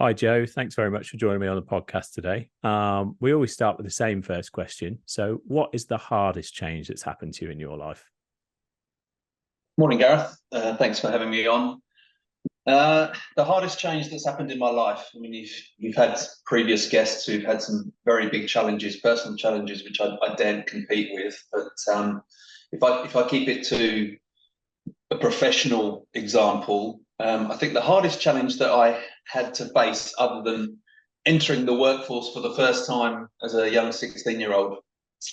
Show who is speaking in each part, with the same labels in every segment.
Speaker 1: Hi, Joe. Thanks very much for joining me on the podcast today. We always start with the same first question. So, what is the hardest change that's happened to you in your life?
Speaker 2: Morning, Gareth. Thanks for having me on. The hardest change that's happened in my life. I mean, you've had previous guests who've had some very big challenges, personal challenges, which I daren't compete with. But if I keep it to a professional example, I think the hardest challenge that I had to face, other than entering the workforce for the first time as a young 16-year-old,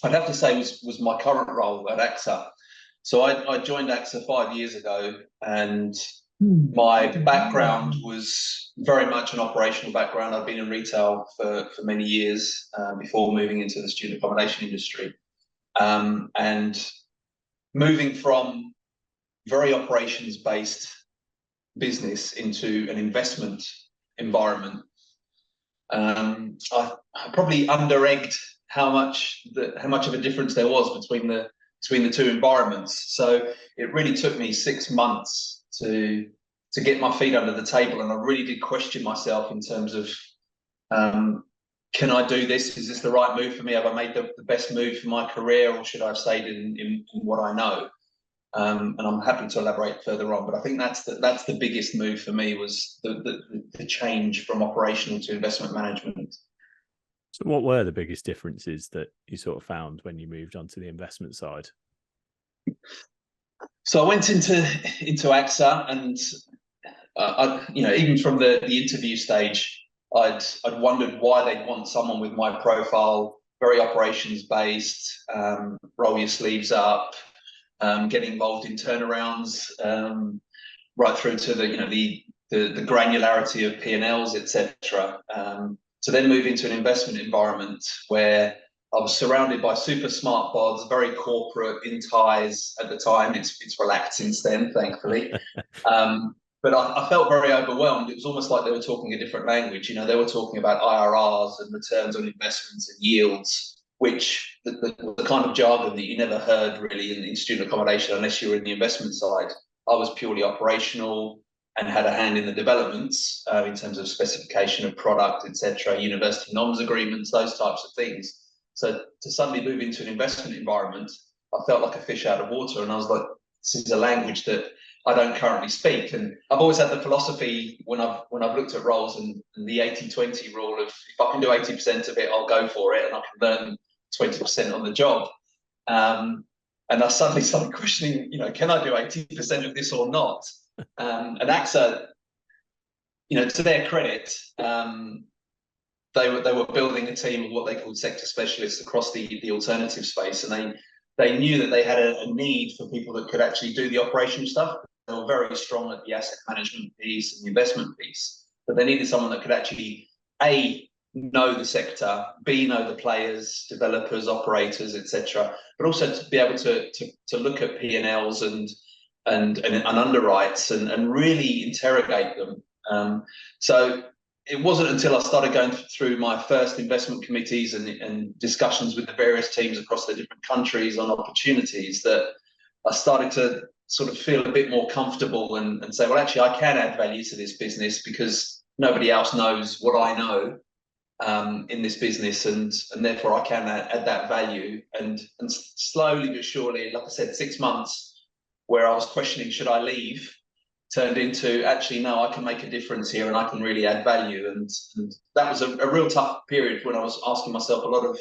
Speaker 2: I'd have to say was my current role at AXA. So I joined AXA 5 years ago, and my background was very much an operational background. I've been in retail for many years before moving into the student accommodation industry. And moving from very operations-based business into an investment environment, I probably under-egged how much of a difference there was between the two environments. So it really took me 6 months to get my feet under the table, and I really did question myself in terms of, can I do this? Is this the right move for me? Have I made the best move for my career, or should I have stayed in what I know? And I'm happy to elaborate further on, but I think that's the biggest move for me, was the change from operational to investment management.
Speaker 1: So, what were the biggest differences that you sort of found when you moved on to the investment side?
Speaker 2: So I went into AXA, and even from the interview stage, I'd wondered why they'd want someone with my profile, very operations based, roll your sleeves up, get involved in turnarounds, right through to the granularity of P&Ls, etc. To then move into an investment environment where I was surrounded by super smart bods, very corporate, in ties at the time. It's relaxed since then, thankfully. But I felt very overwhelmed. It was almost like they were talking a different language. They were talking about IRRs and returns on investments and yields, which the kind of jargon that you never heard really in student accommodation unless you were in the investment side. I was purely operational and had a hand in the developments in terms of specification of product, etc., university noms agreements, those types of things. So to suddenly move into an investment environment, I felt like a fish out of water, and I was like, this is a language that I don't currently speak. And I've always had the philosophy when I've looked at roles, and the 80-20 rule of, if I can do 80% of it, I'll go for it, and I can learn 20% on the job. And I suddenly started questioning, can I do 80% of this or not? And AXA, to their credit, they were building a team of what they called sector specialists across the alternative space, and they knew that they had a need for people that could actually do the operational stuff. They were very strong at the asset management piece and the investment piece, but they needed someone that could actually A, know the sector, B, know the players, developers, operators, etc., but also to be able to look at P&Ls and underwrites and really interrogate them. So it wasn't until I started going through my first investment committees and discussions with the various teams across the different countries on opportunities that I started to sort of feel a bit more comfortable and say, well, actually, I can add value to this business because nobody else knows what I know in this business, and therefore I can add that value. And slowly but surely, like I said, 6 months where I was questioning, should I leave, turned into, actually, no, I can make a difference here and I can really add value. And that was a real tough period when I was asking myself a lot of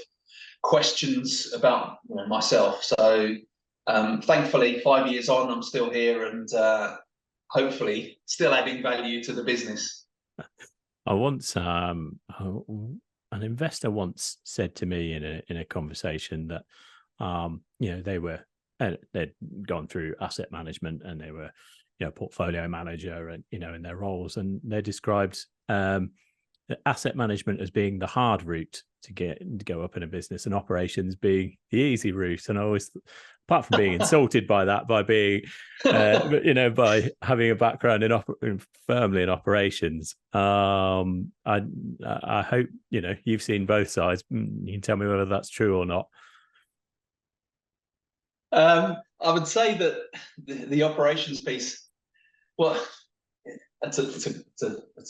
Speaker 2: questions about myself. So thankfully, 5 years on, I'm still here and hopefully still adding value to the business.
Speaker 1: I once, an investor once said to me in a conversation that, they'd gone through asset management and they were, portfolio manager and, in their roles, and they described asset management as being the hard route to go up in a business, and operations being the easy route. And I always, apart from being insulted by that, by being, by having a background firmly in operations, I hope you've seen both sides. You can tell me whether that's true or not.
Speaker 2: I would say that the operations piece, well, It's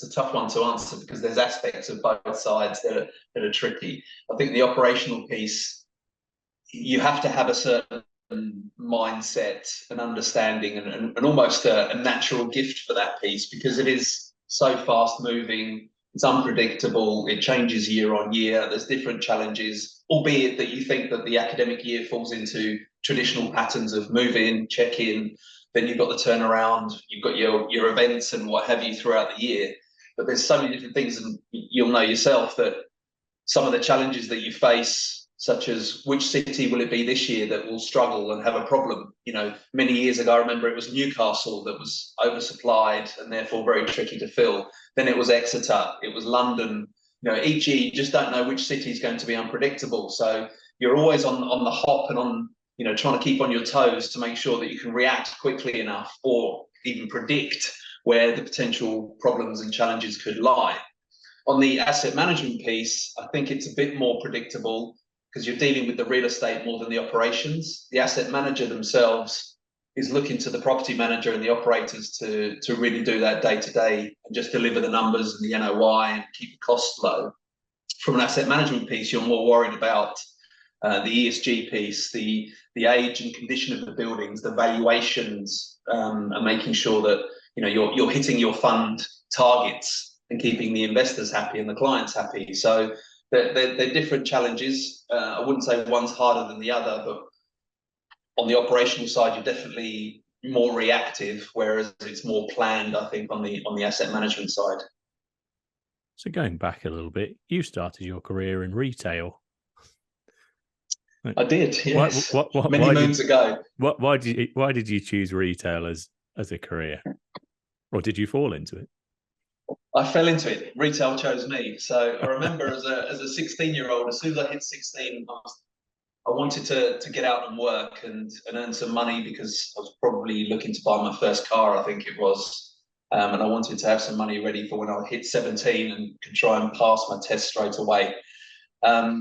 Speaker 2: a tough one to answer because there's aspects of both sides that are tricky. I think the operational piece, you have to have a certain mindset and understanding and almost a natural gift for that piece, because it is so fast moving, it's unpredictable, it changes year on year, there's different challenges, albeit that you think that the academic year falls into traditional patterns of move in, check in, then you've got the turnaround, you've got your events and what have you throughout the year. But there's so many different things, and you'll know yourself that some of the challenges that you face, such as which city will it be this year that will struggle and have a problem? You know, many years ago, I remember it was Newcastle that was oversupplied and therefore very tricky to fill. Then it was Exeter, it was London. You know, each year you just don't know which city is going to be unpredictable. So you're always on the hop and on, you know, trying to keep on your toes to make sure that you can react quickly enough or even predict where the potential problems and challenges could lie. On the asset management piece, I think it's a bit more predictable because you're dealing with the real estate more than the operations. The asset manager themselves is looking to the property manager and the operators to really do that day to day and just deliver the numbers and the NOI and keep the costs low. From an asset management piece, you're more worried about the ESG piece, the age and condition of the buildings, the valuations, and making sure that, you know, you're hitting your fund targets and keeping the investors happy and the clients happy. So they're different challenges. I wouldn't say one's harder than the other, but on the operational side, you're definitely more reactive, whereas it's more planned, I think, on the asset management side.
Speaker 1: So going back a little bit, you started your career in retail.
Speaker 2: I did, yes. Many moons ago.
Speaker 1: Why did you choose retail as a career, or did you fall into it?
Speaker 2: I fell into it. Retail chose me. So I remember as a 16-year-old, as soon as I hit 16, I wanted to get out and work and earn some money because I was probably looking to buy my first car, I think it was. And I wanted to have some money ready for when I hit 17 and could try and pass my test straight away.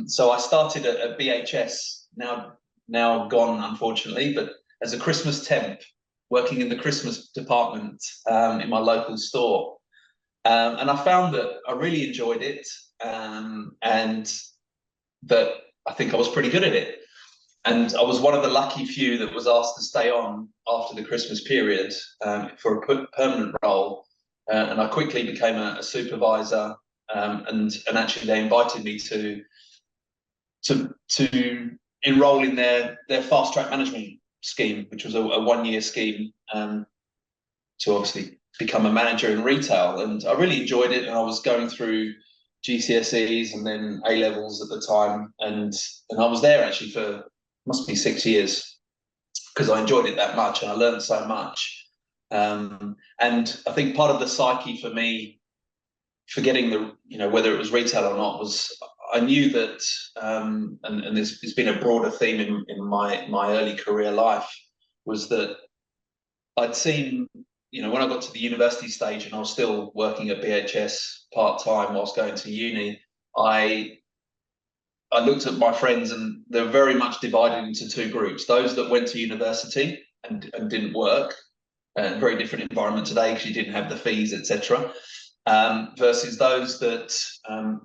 Speaker 2: So I started at BHS, now gone, unfortunately, but as a Christmas temp, working in the Christmas department in my local store. And I found that I really enjoyed it, and that I think I was pretty good at it. And I was one of the lucky few that was asked to stay on after the Christmas period for a permanent role. And I quickly became a supervisor, and actually they invited me to enroll in their fast track management scheme, which was a 1-year scheme to obviously become a manager in retail. And I really enjoyed it. And I was going through GCSEs and then A levels at the time. And I was there actually for, must be 6 years, because I enjoyed it that much and I learned so much. And I think part of the psyche for me, forgetting whether it was retail or not, was I knew that, and there's been a broader theme in my early career life, was that I'd seen, when I got to the university stage and I was still working at BHS part-time whilst going to uni, I looked at my friends and they were very much divided into two groups. Those that went to university and didn't work, and very different environment today because you didn't have the fees, etc. Versus those that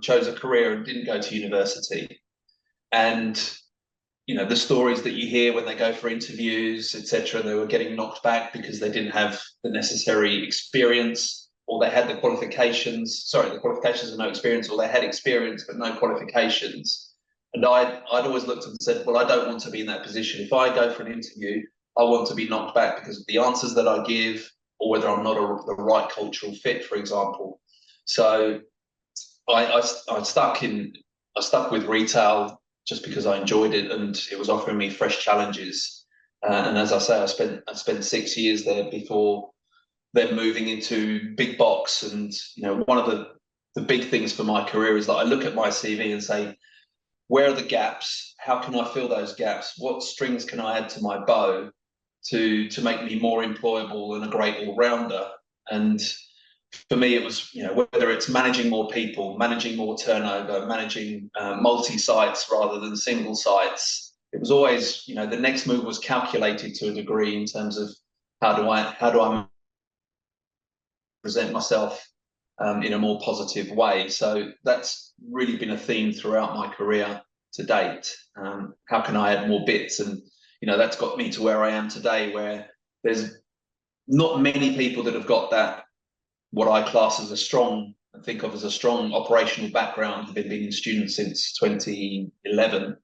Speaker 2: chose a career and didn't go to university. And the stories that you hear when they go for interviews, etc., they were getting knocked back because they didn't have the necessary experience, or they had the qualifications. Sorry, the qualifications and no experience, or they had experience but no qualifications. And I'd always looked and said, well, I don't want to be in that position. If I go for an interview, I want to be knocked back because of the answers that I give, or whether I'm not the right cultural fit, for example. So I stuck with retail just because I enjoyed it and it was offering me fresh challenges. And as I say, I spent 6 years there before then moving into big box. And one of the big things for my career is that I look at my CV and say, where are the gaps? How can I fill those gaps? What strings can I add to my bow to make me more employable and a great all-rounder? And for me, it was, whether it's managing more people, managing more turnover, managing multi-sites rather than single sites, it was always, the next move was calculated to a degree in terms of how do I present myself in a more positive way. So that's really been a theme throughout my career to date. How can I add more bits? And, you know, that's got me to where I am today, where there's not many people that have got that, what I class as a strong, I think of as a strong operational background, have been being students since 2011.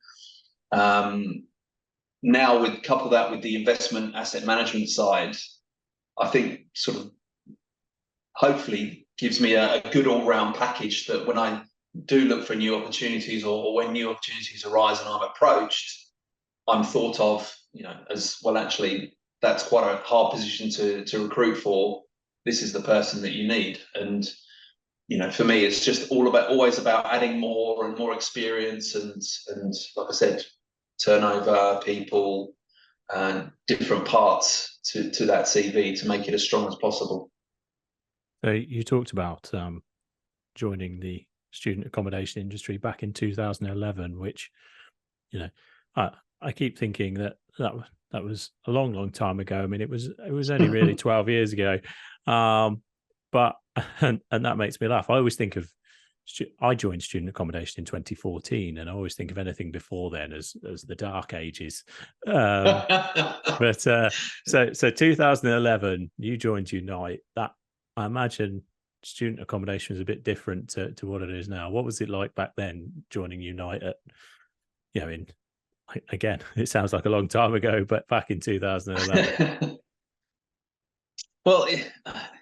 Speaker 2: Now, with couple that with the investment asset management side, I think sort of hopefully gives me a good all-round package that when I do look for new opportunities, or when new opportunities arise and I'm approached, I'm thought of, you know, as well. Actually, that's quite a hard position to recruit for. This is the person that you need. And, you know, for me, it's just always about adding more and more experience, and like I said, turnover, people, and different parts to that CV to make it as strong as possible.
Speaker 1: So you talked about joining the student accommodation industry back in 2011, which, you know, I keep thinking that was a long time ago. I mean, it was only really 12 years ago, but and that makes me laugh. I always think of I joined student accommodation in 2014, and I always think of anything before then as the dark ages. But so 2011, you joined Unite. That, I imagine, student accommodation was a bit different to what it is now. What was it like back then, joining Unite at, you know, again, it sounds like a long time ago, but back in 2011?
Speaker 2: Well,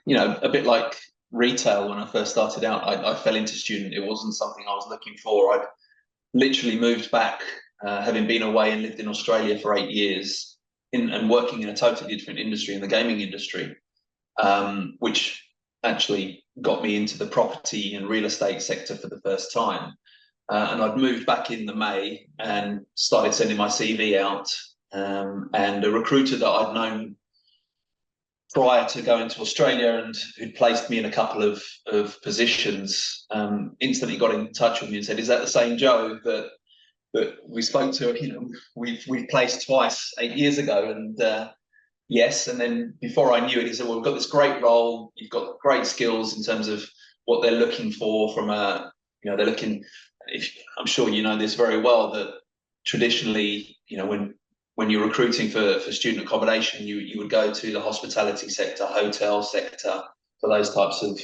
Speaker 2: you know, a bit like retail, when I first started out, I fell into student. It wasn't something I was looking for. I literally moved back, having been away and lived in Australia for 8 years, and working in a totally different industry, in the gaming industry, which actually got me into the property and real estate sector for the first time. And I'd moved back in the May and started sending my CV out. And a recruiter that I'd known prior to going to Australia, and who'd placed me in a couple of positions, instantly got in touch with me and said, "Is that the same Joe that we spoke to? You know, we've placed twice 8 years ago." And yes. And then before I knew it, he said, "Well, we've got this great role. You've got great skills in terms of what they're looking for from a, you know, they're looking." I'm sure you know this very well, that traditionally, you know, when you're recruiting for student accommodation, you would go to the hospitality sector, hotel sector, for those types of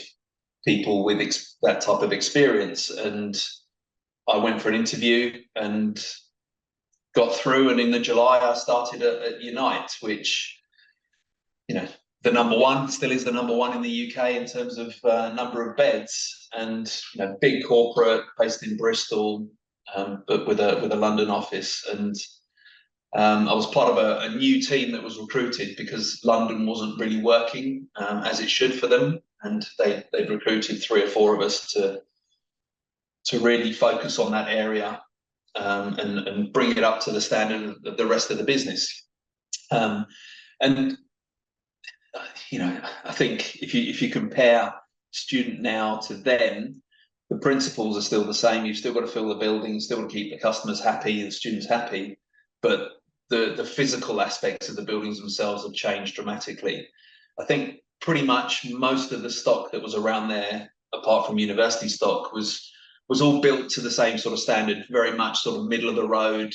Speaker 2: people with that type of experience. And I went for an interview and got through. And in the July, I started at Unite, which, you know, still is the number one in the UK in terms of number of beds, and, you know, big corporate based in Bristol, but with a London office. And I was part of a new team that was recruited because London wasn't really working as it should for them, and they've recruited 3 or 4 of us to really focus on that area, and bring it up to the standard of the rest of the business. And you know, I think if you compare student now to then, the principles are still the same. You've still got to fill the building, still got to keep the customers happy, the students happy, but the physical aspects of the buildings themselves have changed dramatically. I think pretty much most of the stock that was around there, apart from university stock, was all built to the same sort of standard, very much sort of middle of the road.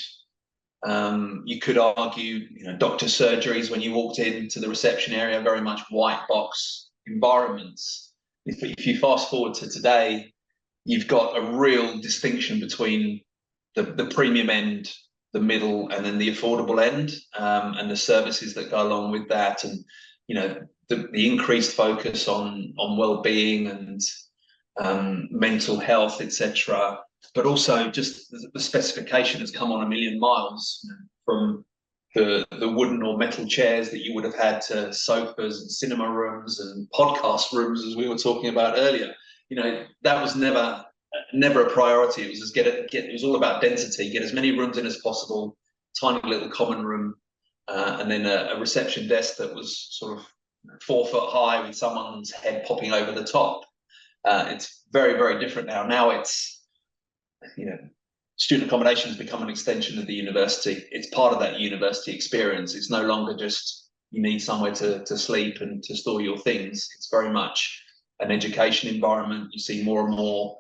Speaker 2: You could argue, you know, doctor surgeries, when you walked into the reception area, very much white box environments. If you fast forward to today, you've got a real distinction between the premium end, the middle, and then the affordable end, and the services that go along with that. And, you know, the increased focus on well-being and mental health, etc. But also just the specification has come on a million miles, from the wooden or metal chairs that you would have had to sofas and cinema rooms and podcast rooms, as we were talking about earlier. You know, that was never a priority. It was just it was all about density, get as many rooms in as possible, tiny little common room, and then a reception desk that was sort of 4 foot high with someone's head popping over the top. It's very, very different now. Now it's, you know, student accommodation has become an extension of the university. It's part of that university experience. It's no longer just you need somewhere to sleep and to store your things. It's very much an education environment. You see more and more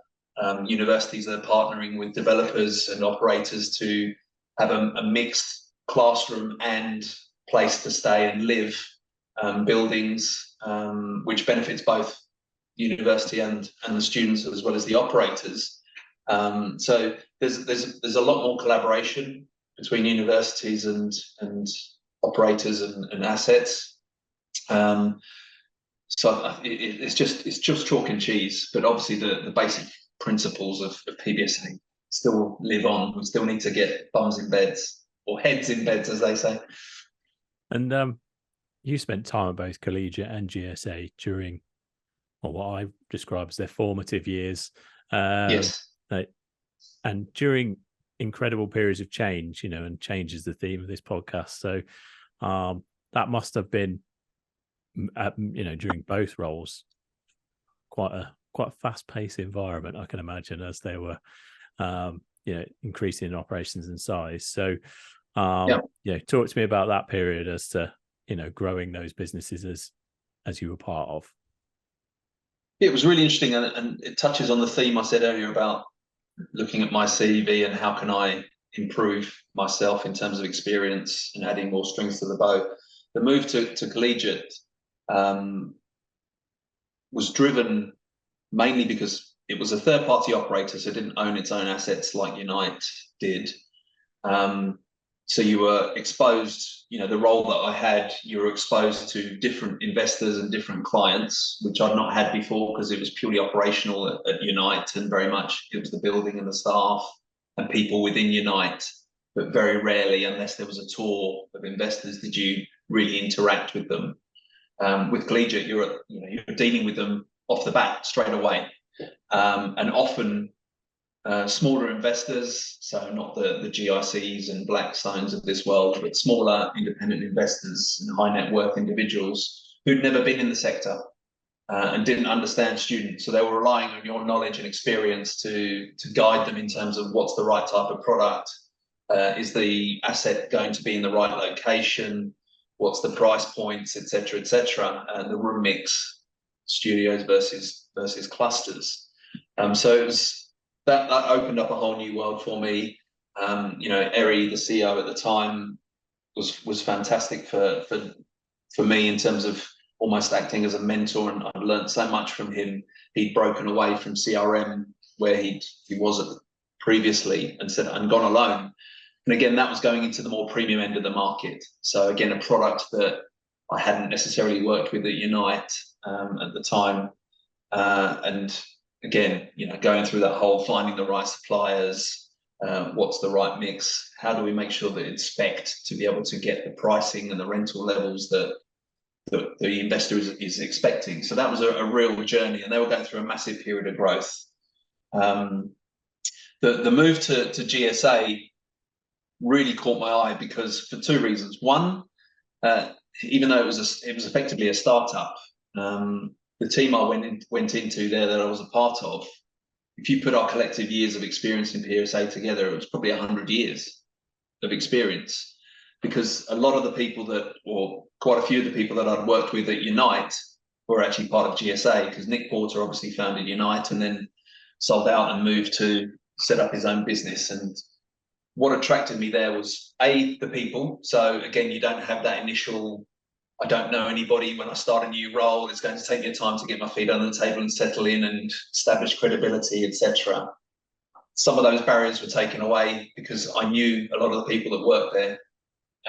Speaker 2: universities that are partnering with developers and operators to have a mixed classroom and place to stay and live buildings, which benefits both university and the students as well as the operators. So there's a lot more collaboration between universities and operators and assets. So it's just chalk and cheese, but obviously the basic principles of PBSA still live on. We still need to get bums in beds, or heads in beds, as they say.
Speaker 1: And you spent time at both Collegiate and GSA during, or what I describe as their formative years.
Speaker 2: Yes.
Speaker 1: And during incredible periods of change, and change is the theme of this podcast. So that must have been, during both roles, quite a fast-paced environment, I can imagine, as they were, increasing in operations and size. So, talk to me about that period as to, growing those businesses as you were part of.
Speaker 2: It was really interesting, and it touches on the theme I said earlier about looking at my CV and how can I improve myself in terms of experience and adding more strings to the bow. The move to Collegiate was driven mainly because it was a third-party operator, so it didn't own its own assets like Unite did. So you were exposed, the role that I had, you were exposed to different investors and different clients, which I'd not had before because it was purely operational at Unite, and very much it was the building and the staff and people within Unite. But very rarely, unless there was a tour of investors, did you really interact with them. With Collegiate, you're dealing with them off the bat straight away, and often smaller investors, so not the GICs and Blackstones of this world, but smaller independent investors and high net worth individuals who'd never been in the sector and didn't understand students. So they were relying on your knowledge and experience to guide them in terms of what's the right type of product, is the asset going to be in the right location, what's the price points, etc., and the room mix, studios versus clusters. So it was that opened up a whole new world for me. Eri, the CEO at the time, was fantastic for me in terms of almost acting as a mentor, and I learned so much from him. He'd broken away from CRM where he was previously and gone alone. And again, that was going into the more premium end of the market. So again, a product that I hadn't necessarily worked with at Unite at the time. And again, going through that whole finding the right suppliers, what's the right mix, how do we make sure that it's spec'd to be able to get the pricing and the rental levels that the investor is expecting. So that was a real journey, and they were going through a massive period of growth. The move to GSA really caught my eye because for two reasons. One, even though it was effectively a startup, the team I went into there that I was a part of, if you put our collective years of experience in PBSA together, it was probably 100 years of experience, because a lot of the people or quite a few of the people that I'd worked with at Unite were actually part of GSA, because Nick Porter obviously founded Unite and then sold out and moved to set up his own business. And what attracted me there was the people. So again, you don't have that initial, I don't know anybody when I start a new role. It's going to take me time to get my feet under the table and settle in and establish credibility, etc. Some of those barriers were taken away because I knew a lot of the people that worked there,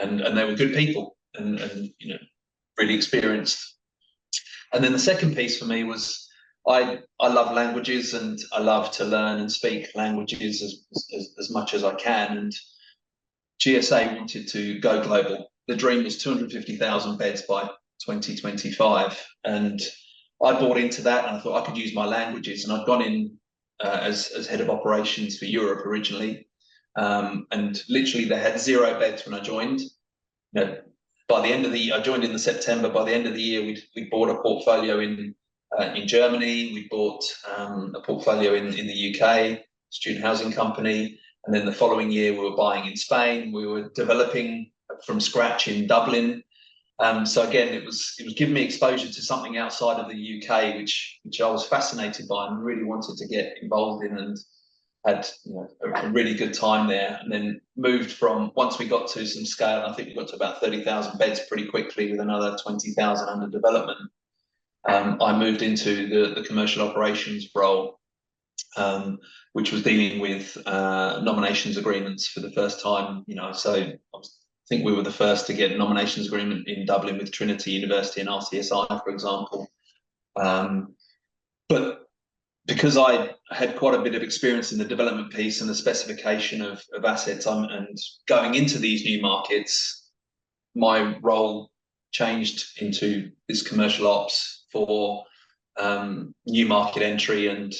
Speaker 2: and they were good people and really experienced. And then the second piece for me was I love languages, and I love to learn and speak languages as much as I can. And GSA wanted to go global. The dream was 250,000 beds by 2025. And I bought into that, and I thought I could use my languages. And I'd gone in as head of operations for Europe originally. And literally they had 0 beds when I joined. By the end of the year, I joined in September. By the end of the year, we bought a portfolio in Germany. We bought a portfolio in the UK, student housing company. And then the following year, we were buying in Spain. We were developing from scratch in Dublin. So again, it was giving me exposure to something outside of the UK, which I was fascinated by and really wanted to get involved in, and had a really good time there. And then moved from, once we got to some scale, I think we got to about 30,000 beds pretty quickly with another 20,000 under development. I moved into the commercial operations role, which was dealing with nominations agreements for the first time. So I think we were the first to get a nominations agreement in Dublin with Trinity University and RCSI, for example. But because I had quite a bit of experience in the development piece and the specification of assets, and going into these new markets, my role changed into this commercial ops for new market entry and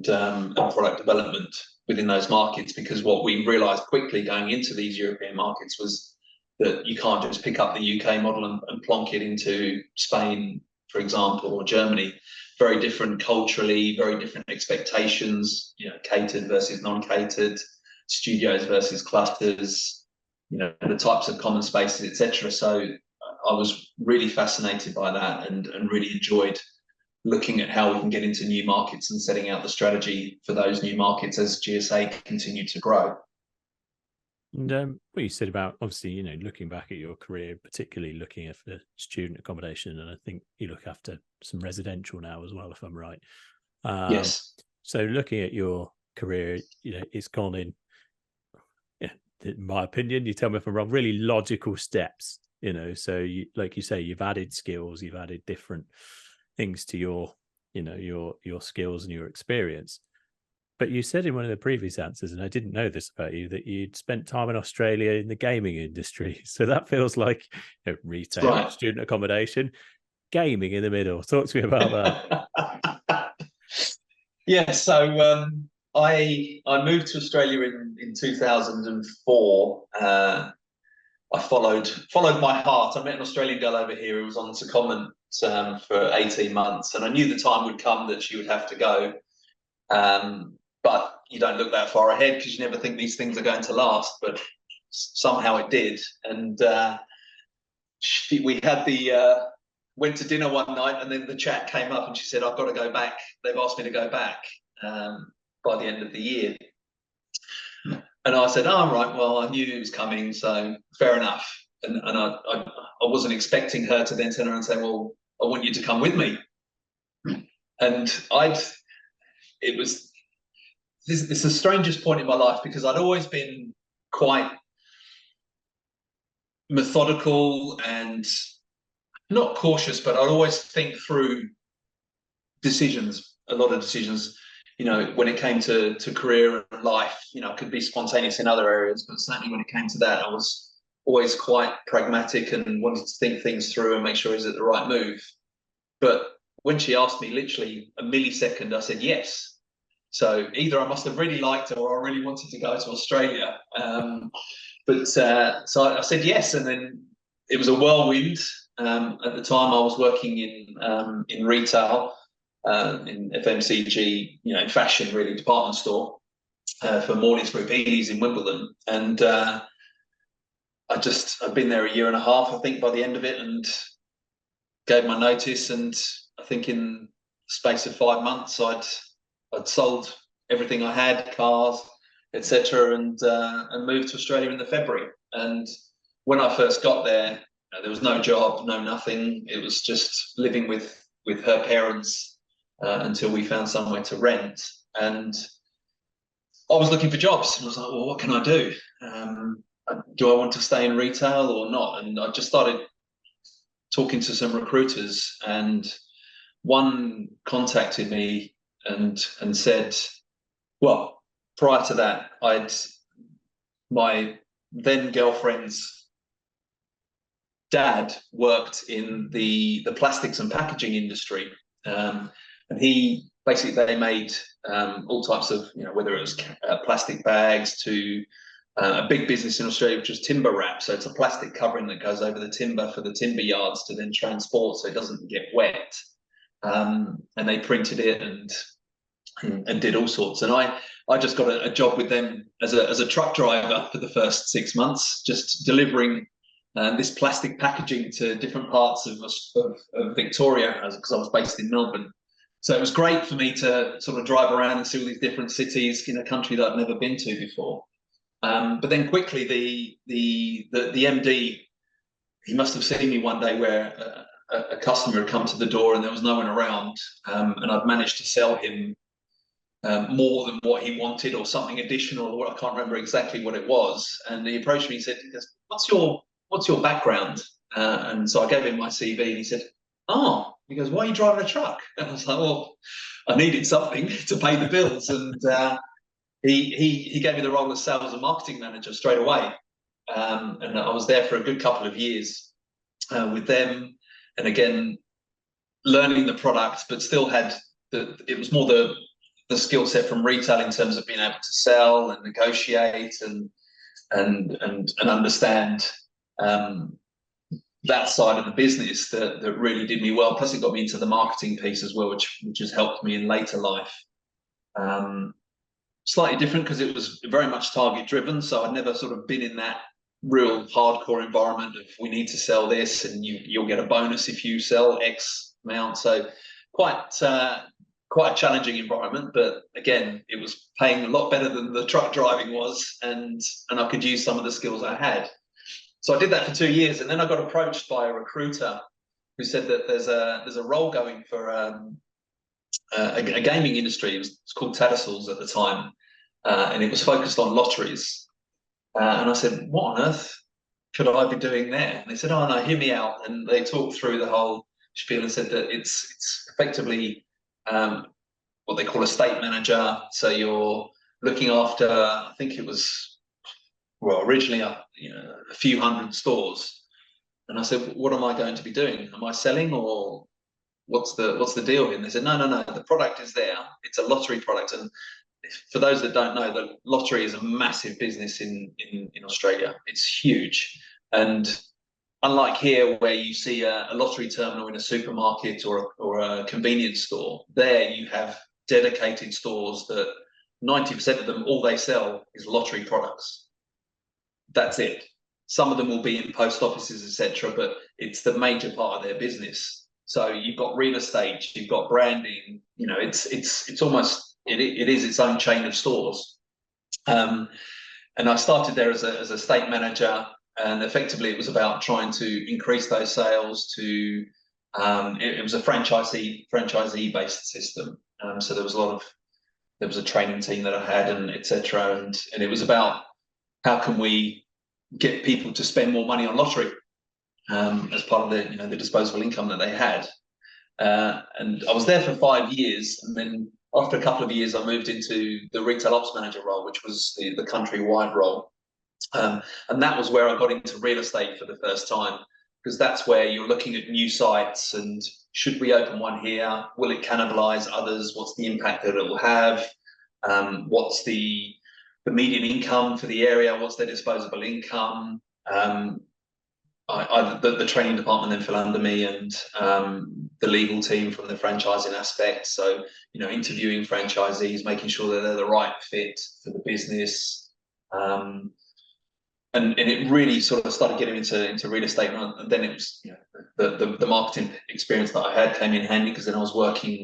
Speaker 2: product development within those markets. Because what we realised quickly going into these European markets was that you can't just pick up the UK model and plonk it into Spain, for example, or Germany. Very different culturally, very different expectations, catered versus non-catered, studios versus clusters, the types of common spaces, etc. So I was really fascinated by that, and really enjoyed looking at how we can get into new markets and setting out the strategy for those new markets as GSA continued to grow.
Speaker 1: And what you said about, obviously, looking back at your career, particularly looking at the student accommodation, and I think you look after some residential now as well, if I'm right.
Speaker 2: Yes.
Speaker 1: So looking at your career, it's gone in my opinion, you tell me if I'm wrong, really logical steps. So you, like you say, you've added skills, you've added different things to your skills and your experience. But you said in one of the previous answers, and I didn't know this about you, that you'd spent time in Australia in the gaming industry. So that feels like retail, right. Student accommodation, gaming in the middle. Talk to me about that.
Speaker 2: Yeah, so I moved to Australia in 2004. I followed my heart. I met an Australian girl over here who was on secondment for 18 months, and I knew the time would come that she would have to go. But you don't look that far ahead because you never think these things are going to last, but somehow it did. And we had went to dinner one night, and then the chat came up and she said, I've got to go back. They've asked me to go back by the end of the year. And I said, oh, right, well, I knew it was coming, so fair enough. And I wasn't expecting her to then turn around and say, well, I want you to come with me. And it's the strangest point in my life, because I'd always been quite methodical and not cautious, but I'd always think through decisions, a lot of decisions, when it came to career and life. I could be spontaneous in other areas, but certainly when it came to that, I was always quite pragmatic and wanted to think things through and make sure it was the right move. But when she asked me, literally a millisecond, I said yes. So either I must have really liked her or I really wanted to go to Australia. So I said yes, and then it was a whirlwind. At the time, I was working in retail, in FMCG, in fashion, really, department store for Morley's Group, Ely's in Wimbledon, and I'd been there a year and a half, I think, by the end of it, and gave my notice, and I think in the space of 5 months, I'd sold everything I had, cars, etc., and moved to Australia in the February. And when I first got there, there was no job, no nothing. It was just living with her parents until we found somewhere to rent. And I was looking for jobs. I was like, well, what can I do? Do I want to stay in retail or not? And I just started talking to some recruiters, and one contacted me and said, well, prior to that, my then girlfriend's dad worked in the plastics and packaging industry, and they made all types of, whether it was plastic bags to a big business in Australia, which was timber wrap. So it's a plastic covering that goes over the timber for the timber yards to then transport so it doesn't get wet. And they printed it and did all sorts. And I just got a job with them as a truck driver for the first 6 months, just delivering this plastic packaging to different parts of Victoria, because I was based in Melbourne. So it was great for me to sort of drive around and see all these different cities in a country that I'd never been to before. But then quickly, the MD, he must have seen me one day where a customer had come to the door and there was no one around, and I'd managed to sell him more than what he wanted, or something additional, or I can't remember exactly what it was. And he approached me and said, what's your background? And so I gave him my CV, and he said, oh, he goes, why are you driving a truck? And I was like, well, I needed something to pay the bills. And he gave me the role as sales and marketing manager straight away. And I was there for a good couple of years with them. And again, learning the product, but still had it was more the skill set from retail in terms of being able to sell and negotiate and understand that side of the business that really did me well. Plus, it got me into the marketing piece as well, which has helped me in later life. Slightly different because it was very much target driven, so I'd never sort of been in that real hardcore environment of we need to sell this and you'll get a bonus if you sell X amount. So quite a challenging environment, but again, it was paying a lot better than the truck driving was, and I could use some of the skills I had. So I did that for 2 years, and then I got approached by a recruiter who said that there's a role going for a gaming industry. It's called Tattersalls at the time, and it was focused on lotteries. And I said, what on earth could I be doing there? And they said, oh no, hear me out. And they talked through the whole spiel and said that it's effectively what they call a state manager. So you're looking after, I think it was, well, originally a few hundred stores. And I said, what am I going to be doing? Am I selling, or what's the deal here? And they said, no, the product is there. It's a lottery product. And for those that don't know, the lottery is a massive business in Australia. It's huge. And unlike here, where you see a lottery terminal in a supermarket or a convenience store, there you have dedicated stores that 90% of them, all they sell is lottery products. That's it. Some of them will be in post offices, etc., but it's the major part of their business. So you've got real estate, you've got branding. It's almost it is its own chain of stores. And I started there as a state manager, and effectively it was about trying to increase those sales to. It was a franchisee based system. So there was a training team that I had, and etc. And it was about how can we get people to spend more money on lottery as part of the disposable income that they had. And I was there for 5 years, and then after a couple of years, I moved into the retail ops manager role, which was the country-wide role. And that was where I got into real estate for the first time, because that's where you're looking at new sites and should we open one here? Will it cannibalize others? What's the impact that it will have? What's the median income for the area? What's their disposable income? The training department then fell under me, and the legal team from the franchising aspect. So, interviewing franchisees, making sure that they're the right fit for the business. And it really sort of started getting into real estate. And then it was, the marketing experience that I had came in handy, because then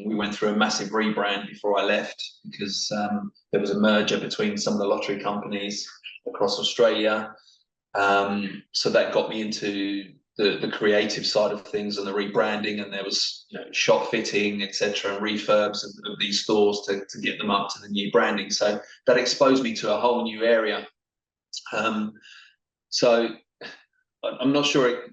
Speaker 2: we went through a massive rebrand before I left, because there was a merger between some of the lottery companies across Australia. So that got me into the creative side of things and the rebranding, and there was shop fitting, etc., and refurbs of these stores to get them up to the new branding. So that exposed me to a whole new area. So I'm not sure,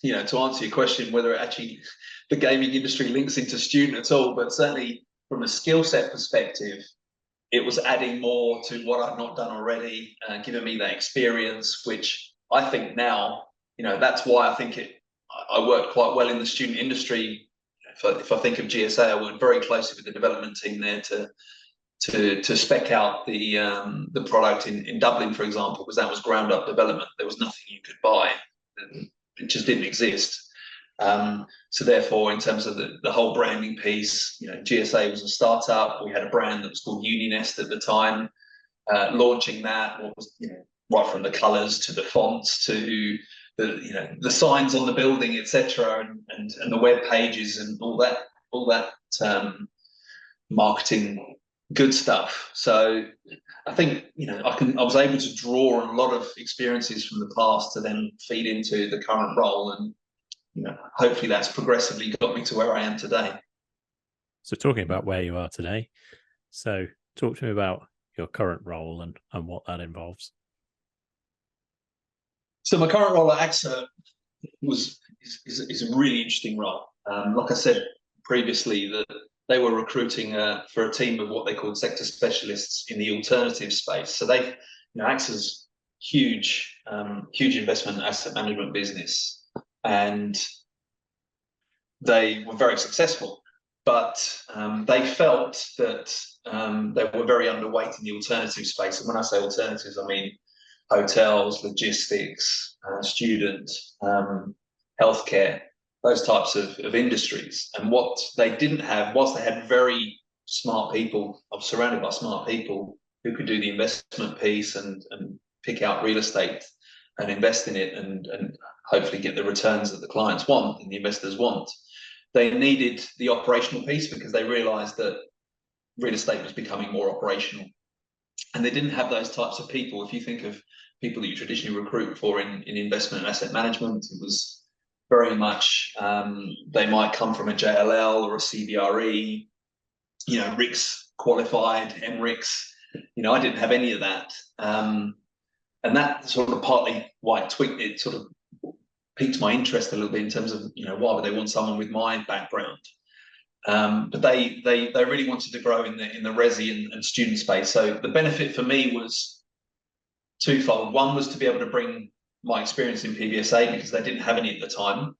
Speaker 2: to answer your question, whether actually the gaming industry links into student at all, but certainly from a skill set perspective, it was adding more to what I've not done already, giving me that experience, which I think now, that's why I think I worked quite well in the student industry. If I think of GSA, I worked very closely with the development team there to spec out the product in Dublin, for example, because that was ground up development. There was nothing you could buy. It just didn't exist. So therefore, in terms of the whole branding piece, GSA was a startup. We had a brand that was called Uninest at the time. Launching that, what was right from the colours to the fonts to the signs on the building, etc., and the web pages and all that marketing good stuff. So I think I was able to draw on a lot of experiences from the past to then feed into the current role, and hopefully that's progressively got me to where I am today.
Speaker 1: So talking about where you are today, so talk to me about your current role and what that involves.
Speaker 2: So my current role at AXA is a really interesting role. Like I said previously, that they were recruiting for a team of what they called sector specialists in the alternative space. So AXA's huge investment asset management business, and they were very successful. But they felt that they were very underweight in the alternative space. And when I say alternatives, I mean hotels, logistics, student, healthcare, those types of industries. And what they didn't have was they had very smart people. I was surrounded by smart people who could do the investment piece and pick out real estate and invest in it and hopefully get the returns that the clients want and the investors want. They needed the operational piece because they realized that real estate was becoming more operational. And they didn't have those types of people. If you think of people that you traditionally recruit for in investment and asset management, it was very much, they might come from a JLL or a CBRE, RICS qualified, MRICS. I didn't have any of that. And that sort of partly why it sort of piqued my interest a little bit in terms of, why would they want someone with my background? But they really wanted to grow in the resi and student space. So the benefit for me was twofold. One was to be able to bring my experience in PBSA because they didn't have any at the time.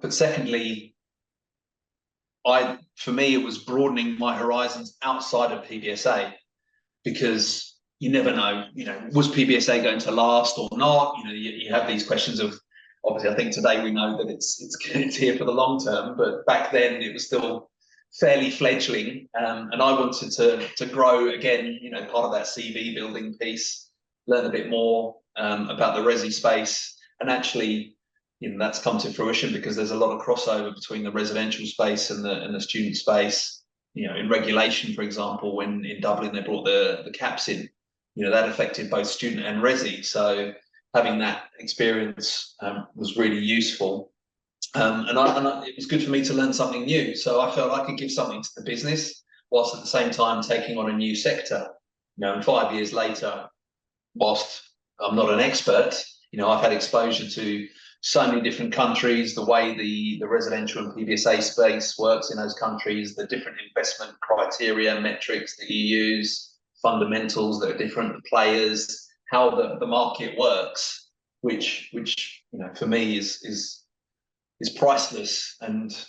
Speaker 2: But secondly, for me, it was broadening my horizons outside of PBSA, because you never know, was PBSA going to last or not? You have these questions of, obviously, I think today we know that it's here for the long term, but back then it was still fairly fledgling, and I wanted to grow again. Part of that CV building piece, learn a bit more about the resi space, and actually, that's come to fruition because there's a lot of crossover between the residential space and the student space. In regulation, for example, when in Dublin they brought the caps in, that affected both student and resi. So having that experience was really useful. And it was good for me to learn something new. So I felt I could give something to the business whilst at the same time taking on a new sector. And 5 years later, whilst I'm not an expert, I've had exposure to so many different countries, the way the residential and PBSA space works in those countries, the different investment criteria, metrics that you use, fundamentals that are different, the players, how the market works, which for me is priceless, and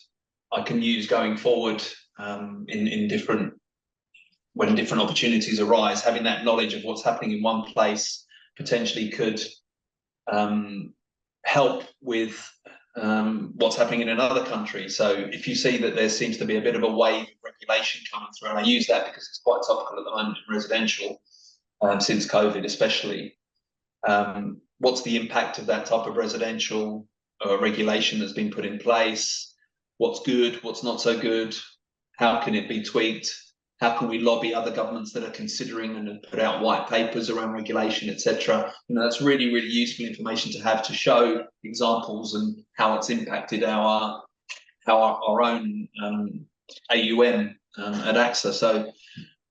Speaker 2: I can use going forward in different, when different opportunities arise. Having that knowledge of what's happening in one place potentially could help with what's happening in another country. So if you see that there seems to be a bit of a wave of regulation coming through, and I use that because it's quite topical at the moment in residential, since COVID especially, what's the impact of that type of residential regulation that's been put in place? What's good, what's not so good? How can it be tweaked? How can we lobby other governments that are considering and put out white papers around regulation, etc.? That's really, really useful information to have, to show examples and how it's impacted our own AUM at AXA. So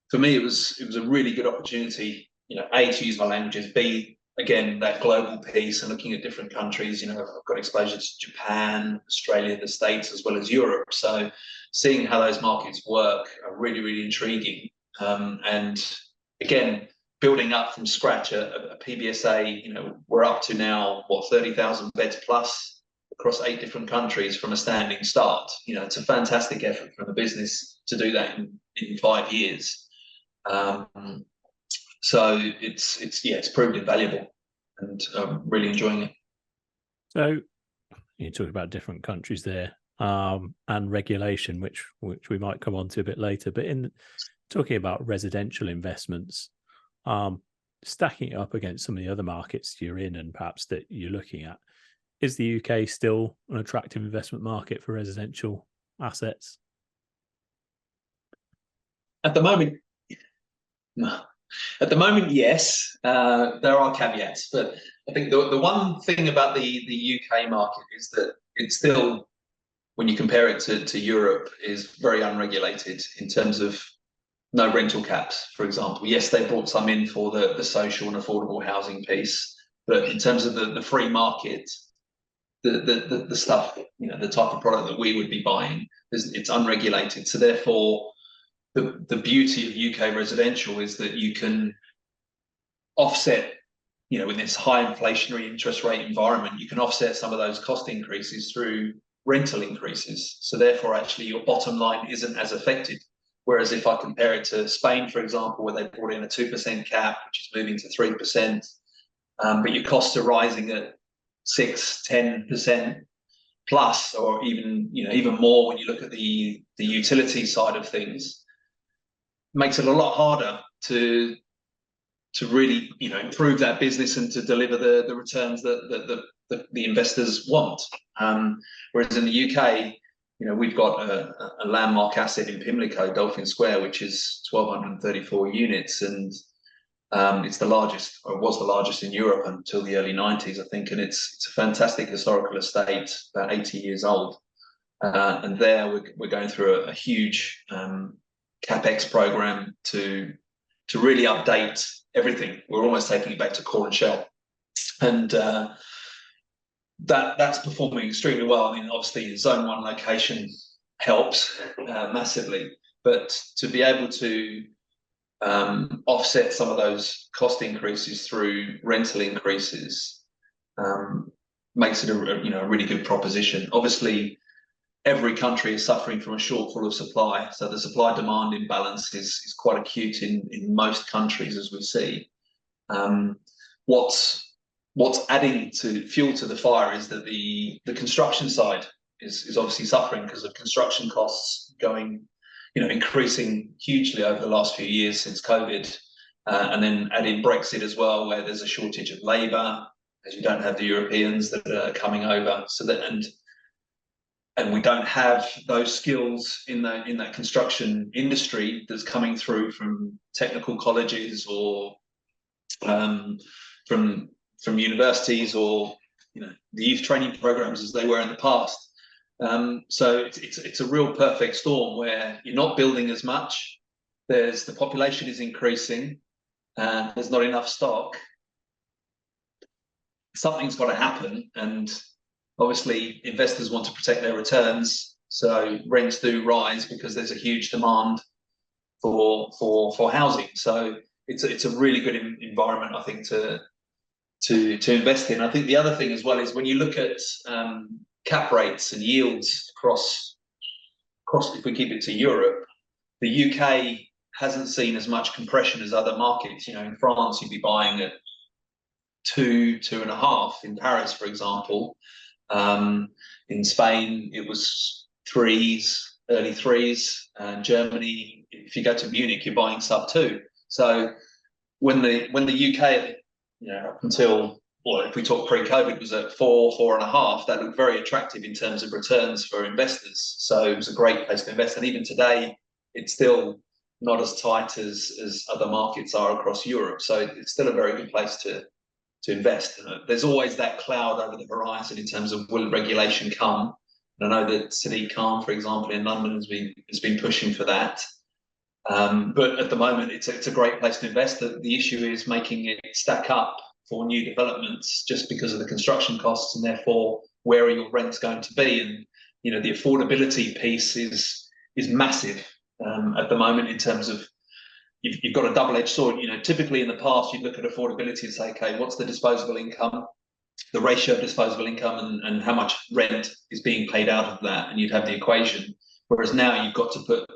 Speaker 2: for me, it was a really good opportunity, A, to use my languages, B, again, that global piece and looking at different countries. I've got exposure to Japan, Australia, the States, as well as Europe. So seeing how those markets work are really, really intriguing. And again, building up from scratch a PBSA, we're up to now, 30,000 beds plus across 8 different countries from a standing start. It's a fantastic effort from the business to do that in 5 years. So it's proved invaluable, and really enjoying it.
Speaker 1: So you talk about different countries there, and regulation, which we might come on to a bit later. But in talking about residential investments, stacking it up against some of the other markets you're in and perhaps that you're looking at, is the UK still an attractive investment market for residential assets?
Speaker 2: At the moment, no. At the moment, yes. There are caveats, but I think the one thing about the UK market is that it's still, when you compare it to Europe, is very unregulated in terms of no rental caps, for example. Yes, they brought some in for the social and affordable housing piece, but in terms of the free market, the stuff, the type of product that we would be buying, it's unregulated. So therefore, the beauty of UK residential is that you can offset, in this high inflationary interest rate environment, you can offset some of those cost increases through rental increases. So therefore, actually, your bottom line isn't as affected. Whereas if I compare it to Spain, for example, where they brought in a 2% cap, which is moving to 3%, but your costs are rising at 6-10% plus, or even more when you look at the utility side of things, makes it a lot harder to really improve that business and to deliver the returns that the investors want. Whereas in the UK, we've got a landmark asset in Pimlico, Dolphin Square, which is 1,234 units, and it's the largest, or was the largest in Europe until the early 90s, I think, and it's a fantastic historical estate, about 80 years old. And there we're going through a huge capex program to really update everything. We're almost taking it back to core and shell, and that's performing extremely well. I mean, obviously, Zone 1 location helps massively, but to be able to offset some of those cost increases through rental increases makes it a really good proposition. Obviously, every country is suffering from a shortfall of supply, so the supply-demand imbalance is quite acute in most countries, as we see. What's adding to fuel to the fire is that the construction side is obviously suffering because of construction costs increasing hugely over the last few years since COVID, and then add in Brexit as well, where there's a shortage of labour, as you don't have the Europeans that are coming over. So that and we don't have those skills in that construction industry that's coming through from technical colleges or from universities, or the youth training programs as they were in the past. So it's a real perfect storm where you're not building as much. The population is increasing, and there's not enough stock. Something's got to happen, and obviously investors want to protect their returns, so rents do rise because there's a huge demand for housing. So it's a really good environment, I think, to invest in. I think the other thing as well is when you look at cap rates and yields across, if we keep it to Europe, the UK hasn't seen as much compression as other markets. In France, you'd be buying at 2.5. In Paris, for example. In Spain, it was 3s, early 3s. And Germany, if you go to Munich, you're buying sub 2. So when the UK, up until, or if we talk pre-COVID, was at 4.5, that looked very attractive in terms of returns for investors. So it was a great place to invest. And even today, it's still not as tight as other markets are across Europe. So it's still a very good place to invest. There's always that cloud over the horizon in terms of will regulation come. And I know that City Calm, for example, in London has been pushing for that. But at the moment, it's a great place to invest. The issue is making it stack up for new developments, just because of the construction costs, and therefore where are your rents going to be? And the affordability piece is massive at the moment in terms of you've got a double-edged sword. Typically in the past, you'd look at affordability and say, okay, what's the disposable income, the ratio of disposable income, and how much rent is being paid out of that, and you'd have the equation. Whereas now you've got to put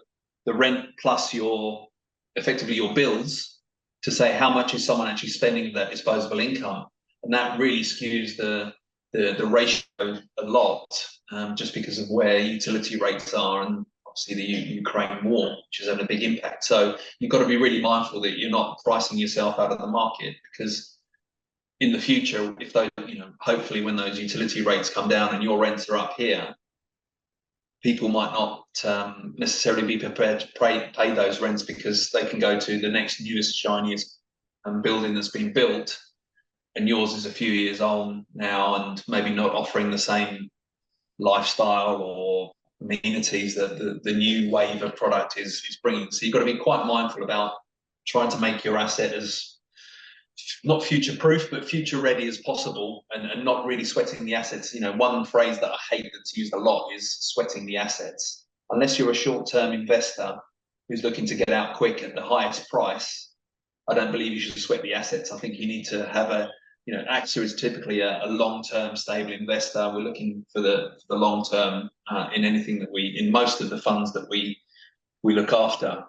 Speaker 2: the rent plus effectively your bills to say how much is someone actually spending of that disposable income, and that really skews the ratio a lot, just because of where utility rates are and obviously the Ukraine war, which has had a big impact. So you've got to be really mindful that you're not pricing yourself out of the market, because in the future, if those, hopefully when those utility rates come down and your rents are up here, people might not necessarily be prepared to pay those rents, because they can go to the next newest, shiniest building that's been built, and yours is a few years old now and maybe not offering the same lifestyle or amenities that the new wave of product is bringing. So you've got to be quite mindful about trying to make your asset as not future proof but future ready as possible, and not really sweating the assets. One phrase that I hate that's used a lot is sweating the assets. Unless you're a short-term investor who's looking to get out quick at the highest price, I don't believe you should sweat the assets. I think you need to have AXA is typically a long-term stable investor. We're looking for the long term in anything that in most of the funds that we look after.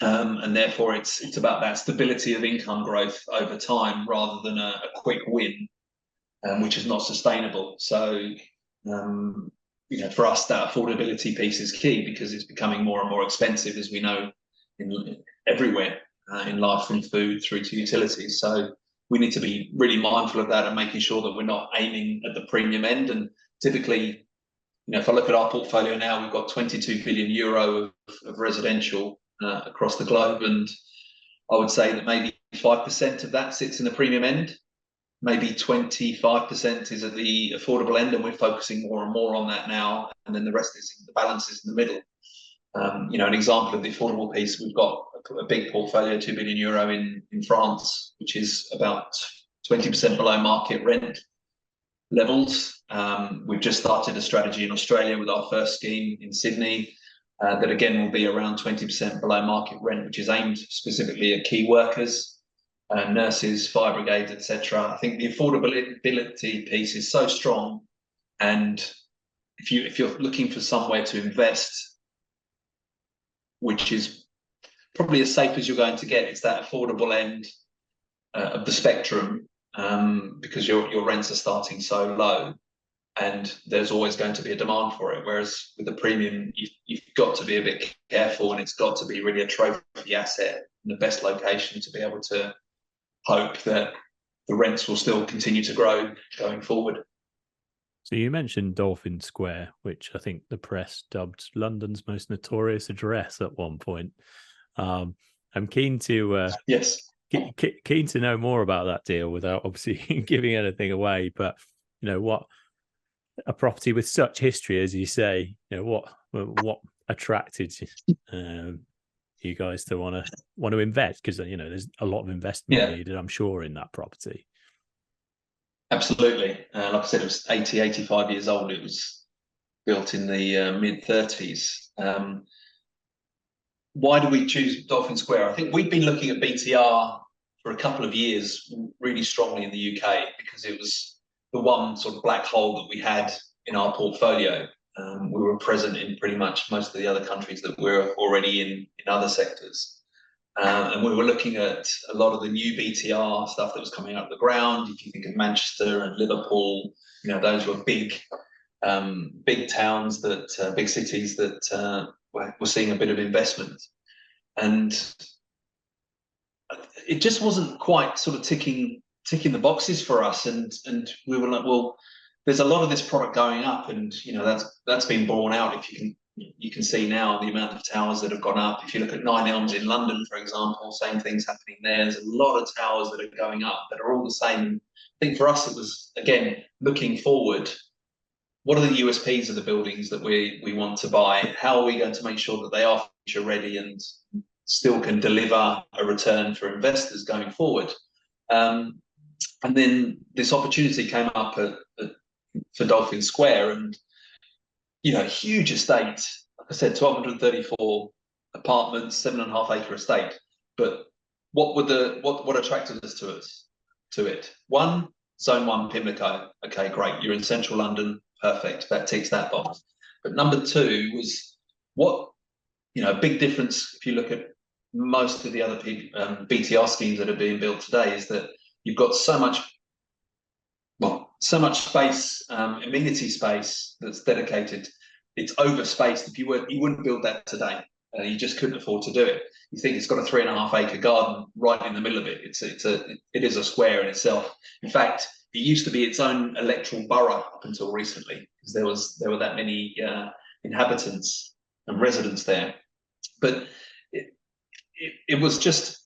Speaker 2: And therefore it's about that stability of income growth over time rather than a quick win, which is not sustainable. So for us, that affordability piece is key, because it's becoming more and more expensive, as we know, everywhere in life, from food through to utilities. So we need to be really mindful of that and making sure that we're not aiming at the premium end. And typically, if I look at our portfolio now, we've got 22 billion euro of residential across the globe, and I would say that maybe 5% of that sits in the premium end, maybe 25% is at the affordable end, and we're focusing more and more on that now, and then the rest is the balance is in the middle. An example of the affordable piece, we've got a big portfolio, 2 billion euro in France, which is about 20% below market rent levels. We've just started a strategy in Australia with our first scheme in Sydney that again will be around 20% below market rent, which is aimed specifically at key workers, nurses, fire brigades, etc. I think the affordability piece is so strong, and if you're looking for somewhere to invest, which is probably as safe as you're going to get, it's that affordable end of the spectrum, because your rents are starting so low, and there's always going to be a demand for it. Whereas with the premium, you've got to be a bit careful, and it's got to be really a trophy asset in the best location to be able to hope that the rents will still continue to grow going forward.
Speaker 1: So you mentioned Dolphin Square, which I think the press dubbed London's most notorious address at one point. I'm keen to
Speaker 2: yes,
Speaker 1: keen to know more about that deal without obviously giving anything away. But what a property with such history, as you say, what attracted you guys to want to invest? Because there's a lot of investment needed, I'm sure, in that property.
Speaker 2: Absolutely. Like I said, it was 85 years old. It was built in the mid-30s. Why do we choose Dolphin Square? I think we've been looking at BTR for a couple of years really strongly in the UK, because it was the one sort of black hole that we had in our portfolio. We were present in pretty much most of the other countries that we're already in other sectors. And we were looking at a lot of the new BTR stuff that was coming out of the ground. If you think of Manchester and Liverpool, those were big towns, big cities that were seeing a bit of investment. And it just wasn't quite sort of ticking the boxes for us. And we were like, well, there's a lot of this product going up, and that's been borne out. If you can see now the amount of towers that have gone up. If you look at Nine Elms in London, for example, same thing's happening there. There's a lot of towers that are going up that are all the same. I think for us, it was, again, looking forward, what are the USPs of the buildings that we want to buy? How are we going to make sure that they are future ready and still can deliver a return for investors going forward? And then this opportunity came up for Dolphin Square, and huge estate. Like I said, 1,234 apartments, 7.5 acre estate. But what attracted us to it? One, Zone 1 Pimlico. Okay, great. You're in central London. Perfect. That ticks that box. But number two was big difference if you look at most of the other BTR schemes that are being built today, is that you've got so much space, amenity space that's dedicated it's overspaced. If you wouldn't build that today. You just couldn't afford to do it. You think it's got a 3.5 acre garden right in the middle of it. It is a square in itself. In fact, it used to be its own electoral borough up until recently, because there were that many inhabitants and residents there. But it was just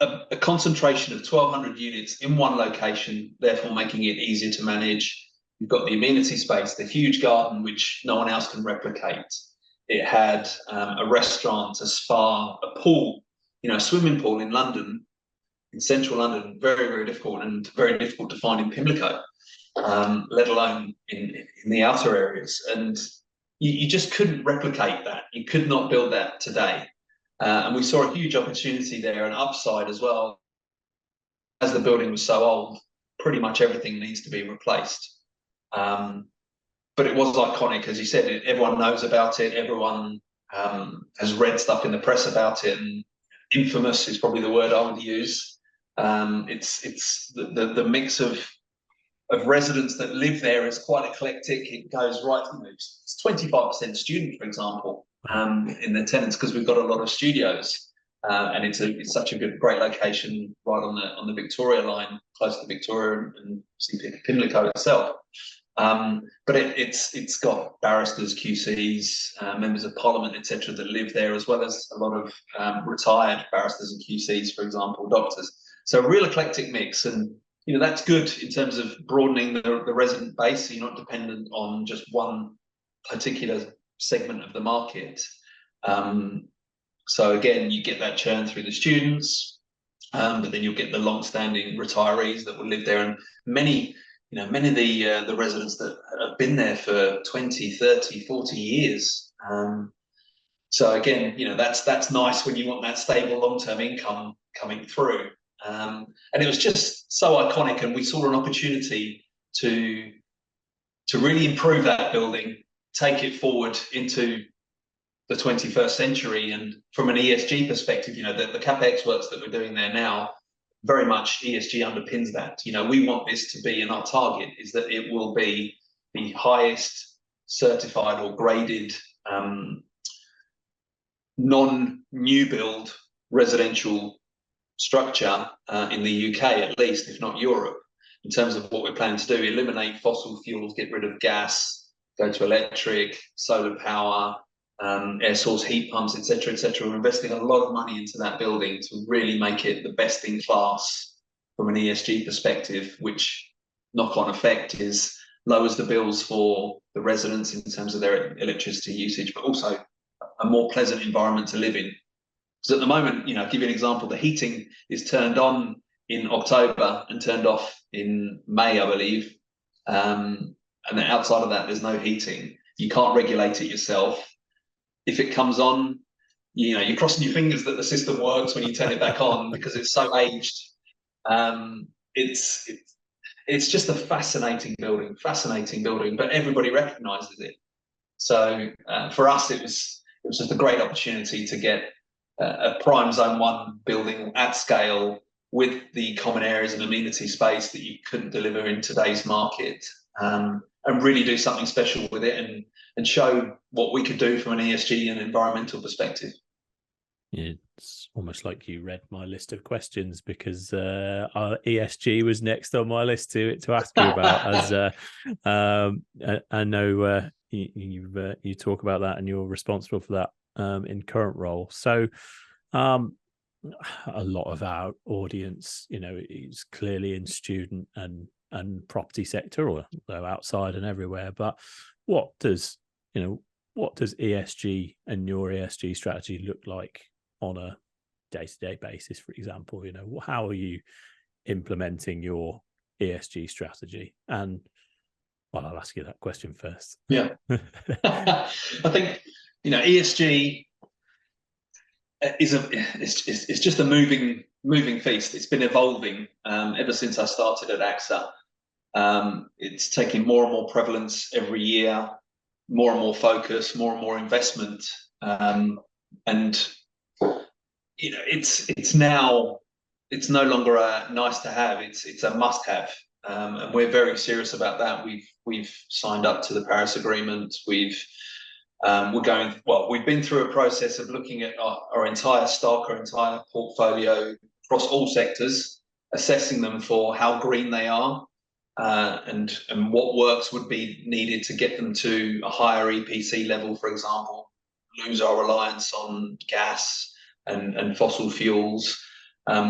Speaker 2: a concentration of 1,200 units in one location, therefore making it easier to manage. You've got the amenity space, the huge garden, which no one else can replicate. It had a restaurant, a spa, a pool, a swimming pool in London, in central London, very, very difficult, and very difficult to find in Pimlico, let alone in the outer areas. And you just couldn't replicate that. You could not build that today. And we saw a huge opportunity there, an upside as well. As the building was so old, pretty much everything needs to be replaced. But it was iconic, as you said. Everyone knows about it. Everyone has read stuff in the press about it, and infamous is probably the word I would use. It's the mix of residents that live there is quite eclectic. It goes right, it's 25% student, for example, in the tenants, because we've got a lot of studios, and it's such a great location right on the Victoria line, close to Victoria and Pimlico itself. But it's got barristers, QCs, members of parliament, etc., that live there, as well as a lot of retired barristers and QCs, for example, doctors. So a real eclectic mix, and that's good in terms of broadening the resident base. So you're not dependent on just one particular segment of the market. So again, you get that churn through the students, but then you'll get the long-standing retirees that will live there, and many of the residents that have been there for 20, 30, 40 years. So again, that's nice when you want that stable long-term income coming through. And it was just so iconic, and we saw an opportunity to really improve that building, take it forward into the 21st century. And from an ESG perspective, the CapEx works that we're doing there now, very much ESG underpins that. We want this to be, and our target is that it will be the highest certified or graded non-new build residential structure in the UK, at least, if not Europe, in terms of what we're planning to do. Eliminate fossil fuels, get rid of gas, go to electric, solar power, air source heat pumps, etc., etc. We're investing a lot of money into that building to really make it the best in class from an ESG perspective, which knock-on effect is lowers the bills for the residents in terms of their electricity usage, but also a more pleasant environment to live in. Because at the moment, I'll give you an example. The heating is turned on in October and turned off in May, I believe. And then outside of that, there's no heating. You can't regulate it yourself. If it comes on, you're crossing your fingers that the system works when you turn it back on, because it's so aged. It's just a fascinating building, but everybody recognises it. So for us, it was just a great opportunity to get a prime zone 1 building at scale with the common areas and amenity space that you couldn't deliver in today's market, and really do something special with it, and show what we could do from an ESG and environmental perspective.
Speaker 1: It's almost like you read my list of questions, because our ESG was next on my list to ask you about. As I know you talk about that, and you're responsible for that in current role. So a lot of our audience, is clearly in student and property sector, or though outside and everywhere. But what does ESG and your ESG strategy look like on a day-to-day basis, for example? How are you implementing your ESG strategy? And I'll ask you that question first.
Speaker 2: Yeah. I think ESG it's just a moving feast. It's been evolving ever since I started at AXA. It's taking more and more prevalence every year, more and more focus, more and more investment, and it's no longer a nice to have. It's a must have. and we're very serious about that. We've signed up to the Paris Agreement. We've been through a process of looking at our entire stock, our entire portfolio across all sectors, assessing them for how green they are, and what works would be needed to get them to a higher EPC level, for example, lose our reliance on gas and fossil fuels.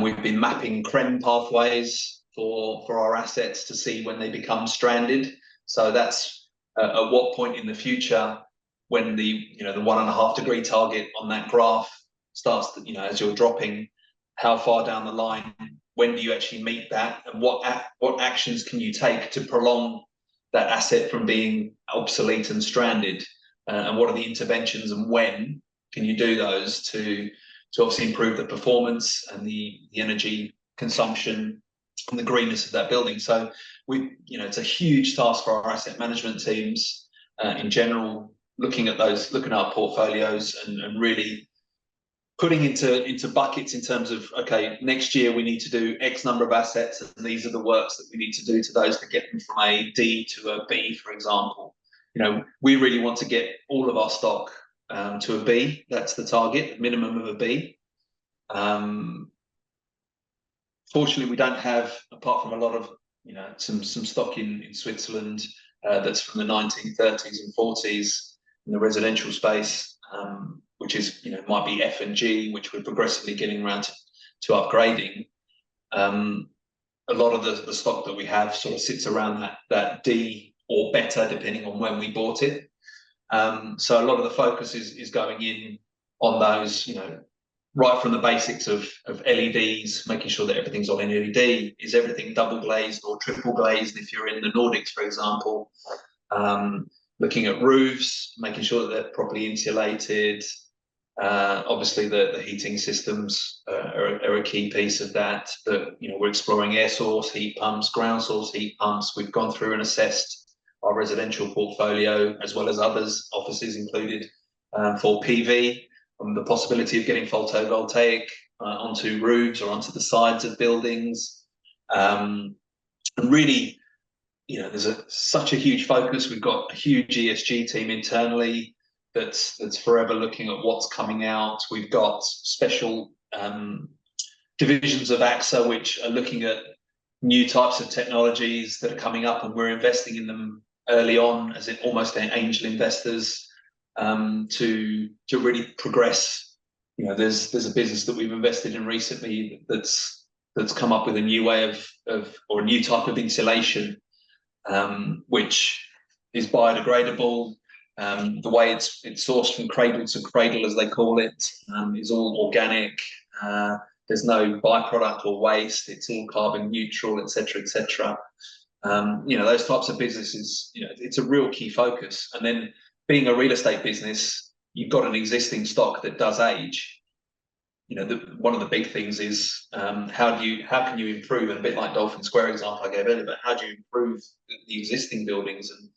Speaker 2: We've been mapping CREM pathways for our assets to see when they become stranded. So that's at what point in the future, when the 1.5 degree target on that graph starts to, as you're dropping, how far down the line, when do you actually meet that, and what actions can you take to prolong that asset from being obsolete and stranded, and what are the interventions, and when can you do those to obviously improve the performance and the energy consumption and the greenness of that building. So it's a huge task for our asset management teams in general, looking at our portfolios and really putting into buckets in terms of, okay, next year we need to do X number of assets, and these are the works that we need to do to those to get them from a D to a B, for example. We really want to get all of our stock to a B. That's the target, a minimum of a B. Fortunately, we don't have, apart from a lot of some stock in Switzerland that's from the 1930s and 40s in the residential space, which is might be F and G, which we're progressively getting around to upgrading. A lot of the stock that we have sort of sits around that D or better, depending on when we bought it. So a lot of the focus is going in on those, right from the basics of LEDs, making sure that everything's on an LED. Is everything double glazed or triple glazed if you're in the Nordics, for example? Looking at roofs, making sure that they're properly insulated. Obviously, the heating systems are a key piece of that. But we're exploring air source heat pumps, ground source heat pumps. We've gone through and assessed our residential portfolio, as well as others, offices included, for PV, and the possibility of getting photovoltaic onto roofs or onto the sides of buildings. And really, there's such a huge focus. We've got a huge ESG team internally that's forever looking at what's coming out. We've got special divisions of AXA which are looking at new types of technologies that are coming up, and we're investing in them early on as almost angel investors to really progress. There's a business that we've invested in recently that's come up with a new way or a new type of insulation, which is biodegradable. The way it's sourced from cradle to cradle, as they call it, is all organic. There's no byproduct or waste. It's all carbon neutral, etc., etc. Those types of businesses, it's a real key focus. And then, being a real estate business, you've got an existing stock that does age. One of the big things is how can you improve, and a bit like Dolphin Square example I gave earlier, but how do you improve the existing buildings? And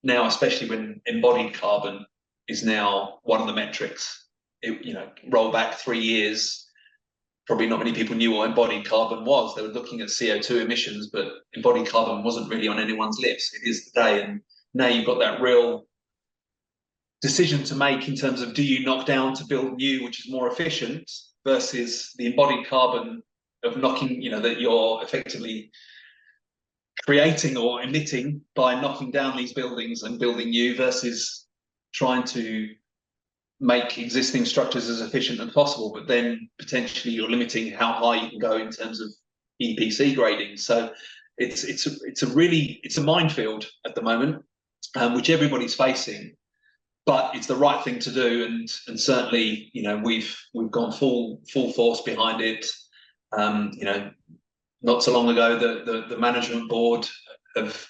Speaker 2: now, especially when embodied carbon is now one of the metrics, roll back 3 years, probably not many people knew what embodied carbon was. They were looking at CO2 emissions, but embodied carbon wasn't really on anyone's lips. It is today, and now you've got that real decision to make in terms of, do you knock down to build new, which is more efficient, versus the embodied carbon of knocking, that you're effectively creating or emitting by knocking down these buildings and building new, versus trying to make existing structures as efficient as possible, but then potentially you're limiting how high you can go in terms of EPC grading. So it's a minefield at the moment, which everybody's facing. But it's the right thing to do, and certainly, we've gone full force behind it. Not so long ago, the management board have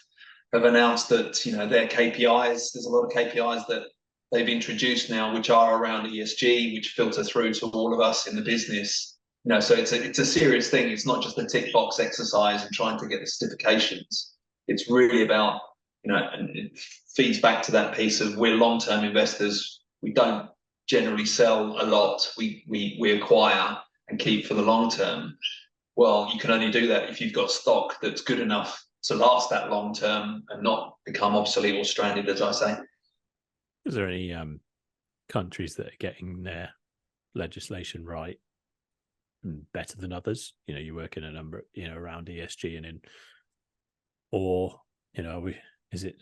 Speaker 2: announced that their KPIs. There's a lot of KPIs that they've introduced now, which are around ESG, which filter through to all of us in the business. So it's a serious thing. It's not just a tick box exercise and trying to get the certifications. It's really about and it feeds back to that piece of, we're long-term investors. We don't generally sell a lot. We acquire and keep for the long term. Well, you can only do that if you've got stock that's good enough to last that long term and not become obsolete or stranded, as I say.
Speaker 1: Is there any countries that are getting their legislation right better than others? You work in a number, around ESG and in, or is it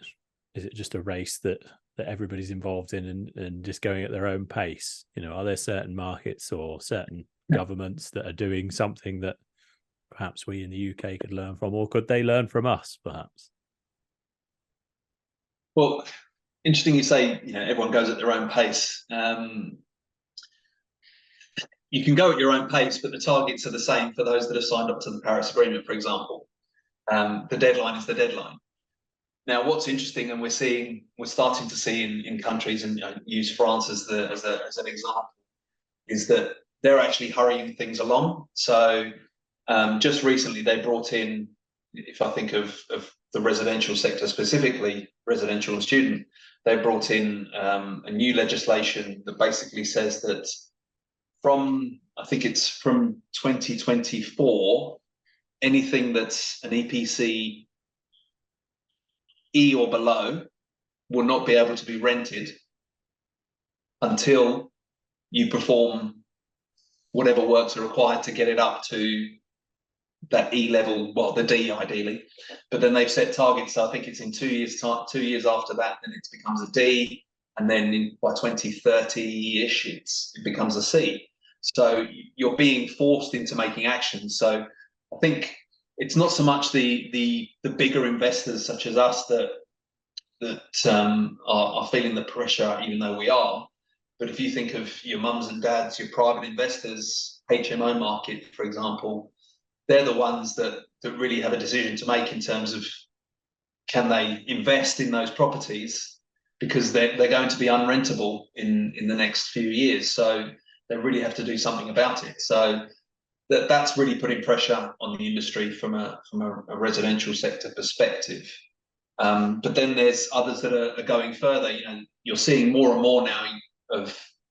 Speaker 1: just a race that everybody's involved in and just going at their own pace? Are there certain markets or certain governments that are doing something that perhaps we in the UK could learn from, or could they learn from us, perhaps?
Speaker 2: Well, interesting you say, everyone goes at their own pace. You can go at your own pace, but the targets are the same for those that have signed up to the Paris Agreement, for example. The deadline is the deadline. Now, what's interesting, and we're starting to see in countries, and use France as an example, is that they're actually hurrying things along. So just recently, they brought in, if I think of the residential sector specifically, residential and student, they brought in a new legislation that basically says that I think it's from 2024, anything that's an EPC E or below will not be able to be rented until you perform whatever works are required to get it up to that E level, well, the D ideally. But then they've set targets. So I think it's in 2 years time, 2 years after that, then it becomes a D, and then by 2030-ish, it becomes a C. So you're being forced into making action. So I think it's not so much the bigger investors such as us that are feeling the pressure, even though we are. But if you think of your mums and dads, your private investors, HMO market, for example, they're the ones that really have a decision to make in terms of, can they invest in those properties, because they're going to be unrentable in the next few years. So they really have to do something about it. So that's really putting pressure on the industry from a residential sector perspective. But then there's others that are going further. You're seeing more and more now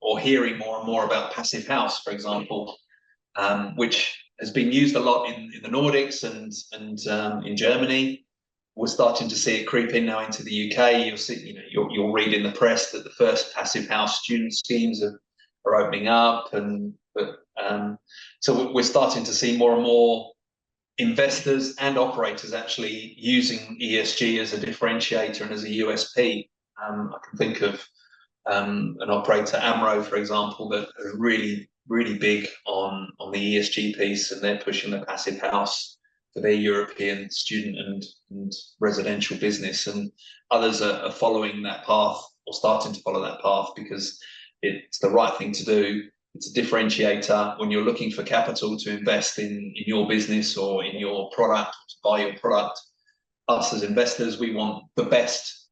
Speaker 2: or hearing more and more about passive house, for example, which has been used a lot in the Nordics and in Germany. We're starting to see it creep in now into the UK. You'll see, you'll read in the press that the first passive house student schemes are opening up, so we're starting to see more and more investors and operators actually using ESG as a differentiator and as a USP. I can think of an operator, Amro, for example, that are really, really big on the ESG piece, and they're pushing the passive house for their European student and residential business. And others are following that path, or starting to follow that path, because it's the right thing to do. It's a differentiator when you're looking for capital to invest in your business or in your product, to buy your product. Us as investors, we want the best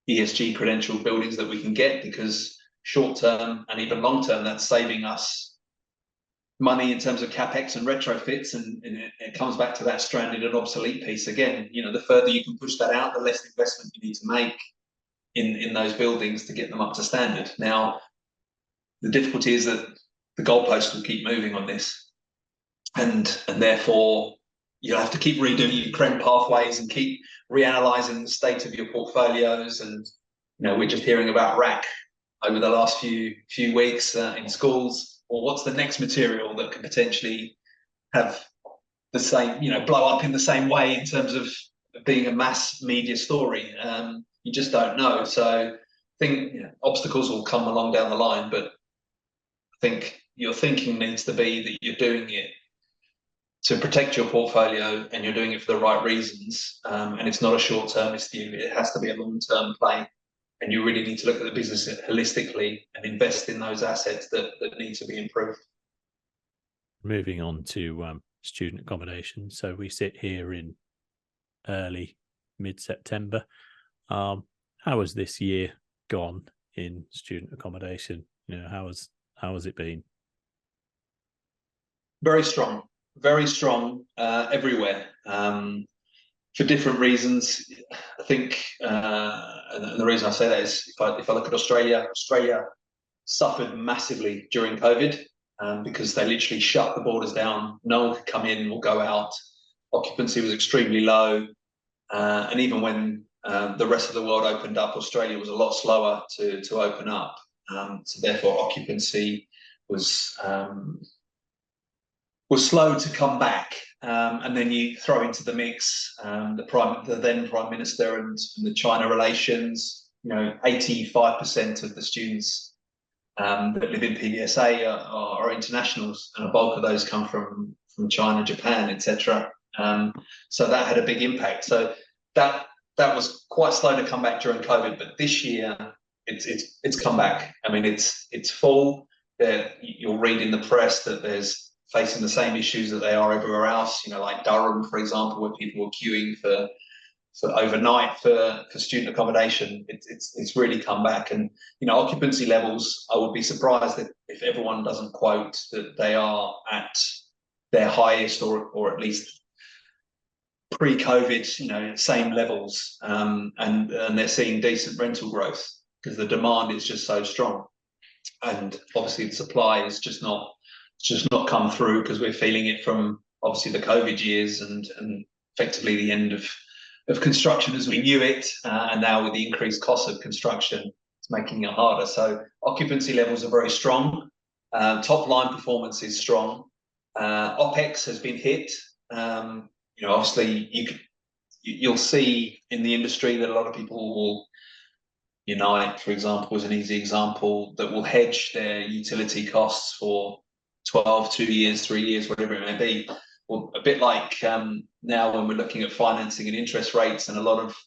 Speaker 2: ESG credentialed buildings that we can get, because short term and even long term, that's saving us money in terms of capex and retrofits, and it comes back to that stranded and obsolete piece again. The further you can push that out, the less investment you need to make in those buildings to get them up to standard. Now, the difficulty is that the goalposts will keep moving on this, and therefore you'll have to keep redoing your CREM pathways and keep reanalyzing the state of your portfolios. And we're just hearing about rack over the last few weeks in schools. Or what's the next material that could potentially have the same, blow up in the same way in terms of being a mass media story? You just don't know. So I think obstacles will come along down the line, but I think your thinking needs to be that you're doing it to protect your portfolio, and you're doing it for the right reasons. And it's not a short-termist view. It has to be a long-term play. And you really need to look at the business holistically and invest in those assets that need to be improved.
Speaker 1: Moving on to student accommodation. So we sit here in early, mid-September. How has this year gone in student accommodation? How has it been?
Speaker 2: Very strong everywhere, for different reasons. I think, and the reason I say that is, if I look at Australia suffered massively during COVID, because they literally shut the borders down. No one could come in or go out. Occupancy was extremely low. And even when the rest of the world opened up, Australia was a lot slower to open up. So therefore, occupancy was slow to come back. And then you throw into the mix the then Prime Minister and the China relations. 85% of the students that live in PBSA are internationals, and a bulk of those come from China, Japan, etc. So that had a big impact. So that was quite slow to come back during COVID, but this year it's come back. I mean, it's full. You'll read in the press that there's facing the same issues that they are everywhere else. Like Durham, for example, where people were queuing for overnight for student accommodation. It's really come back. And occupancy levels, I would be surprised if everyone doesn't quote that they are at their highest or at least pre-COVID, same levels. And they're seeing decent rental growth because the demand is just so strong. And obviously the supply is just not come through, because we're feeling it from obviously the COVID years and effectively the end of construction as we knew it, and now with the increased cost of construction, it's making it harder. So occupancy levels are very strong. Top line performance is strong. OPEX has been hit. Obviously you'll see in the industry that a lot of people will Unite, for example, is an easy example, that will hedge their utility costs for 12, 2 years, 3 years, whatever it may be. Well, a bit like now when we're looking at financing and interest rates, and a lot of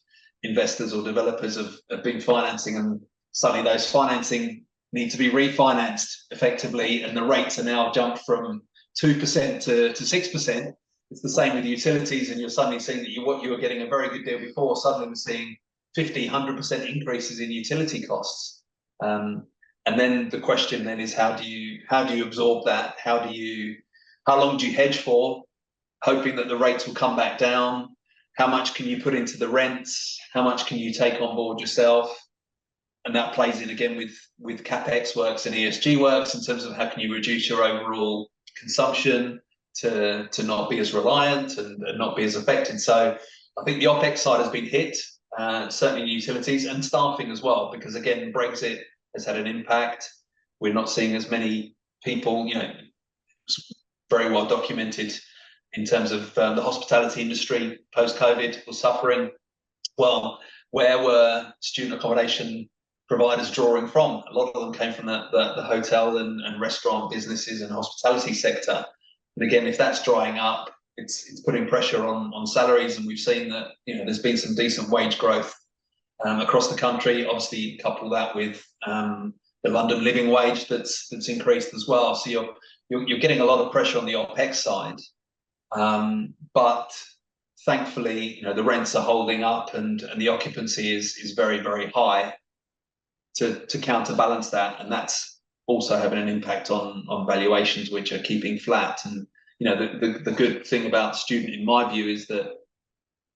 Speaker 2: investors or developers have been financing, and suddenly those financing need to be refinanced effectively, and the rates are now jumped from 2% to 6%. It's the same with utilities, and you're suddenly seeing that what you were getting a very good deal before, suddenly we're seeing 50, 100% increases in utility costs. And then the question then is, how do you absorb that? How long do you hedge for, hoping that the rates will come back down? How much can you put into the rents? How much can you take on board yourself? And that plays in again with CapEx works and ESG works, in terms of how can you reduce your overall consumption to not be as reliant and not be as affected. So I think the OPEX side has been hit, certainly in utilities, and staffing as well, because again, Brexit has had an impact. We're not seeing as many people, it's very well documented in terms of the hospitality industry post-COVID was suffering. Well, where were student accommodation providers drawing from? A lot of them came from the hotel and restaurant businesses and hospitality sector. And again, if that's drying up, it's putting pressure on salaries, and we've seen that there's been some decent wage growth across the country. Obviously, couple that with the London living wage that's increased as well. So you're getting a lot of pressure on the OPEX side, but thankfully, the rents are holding up, and the occupancy is very, very high to counterbalance that, and that's also having an impact on valuations, which are keeping flat. And the good thing about student, in my view, is that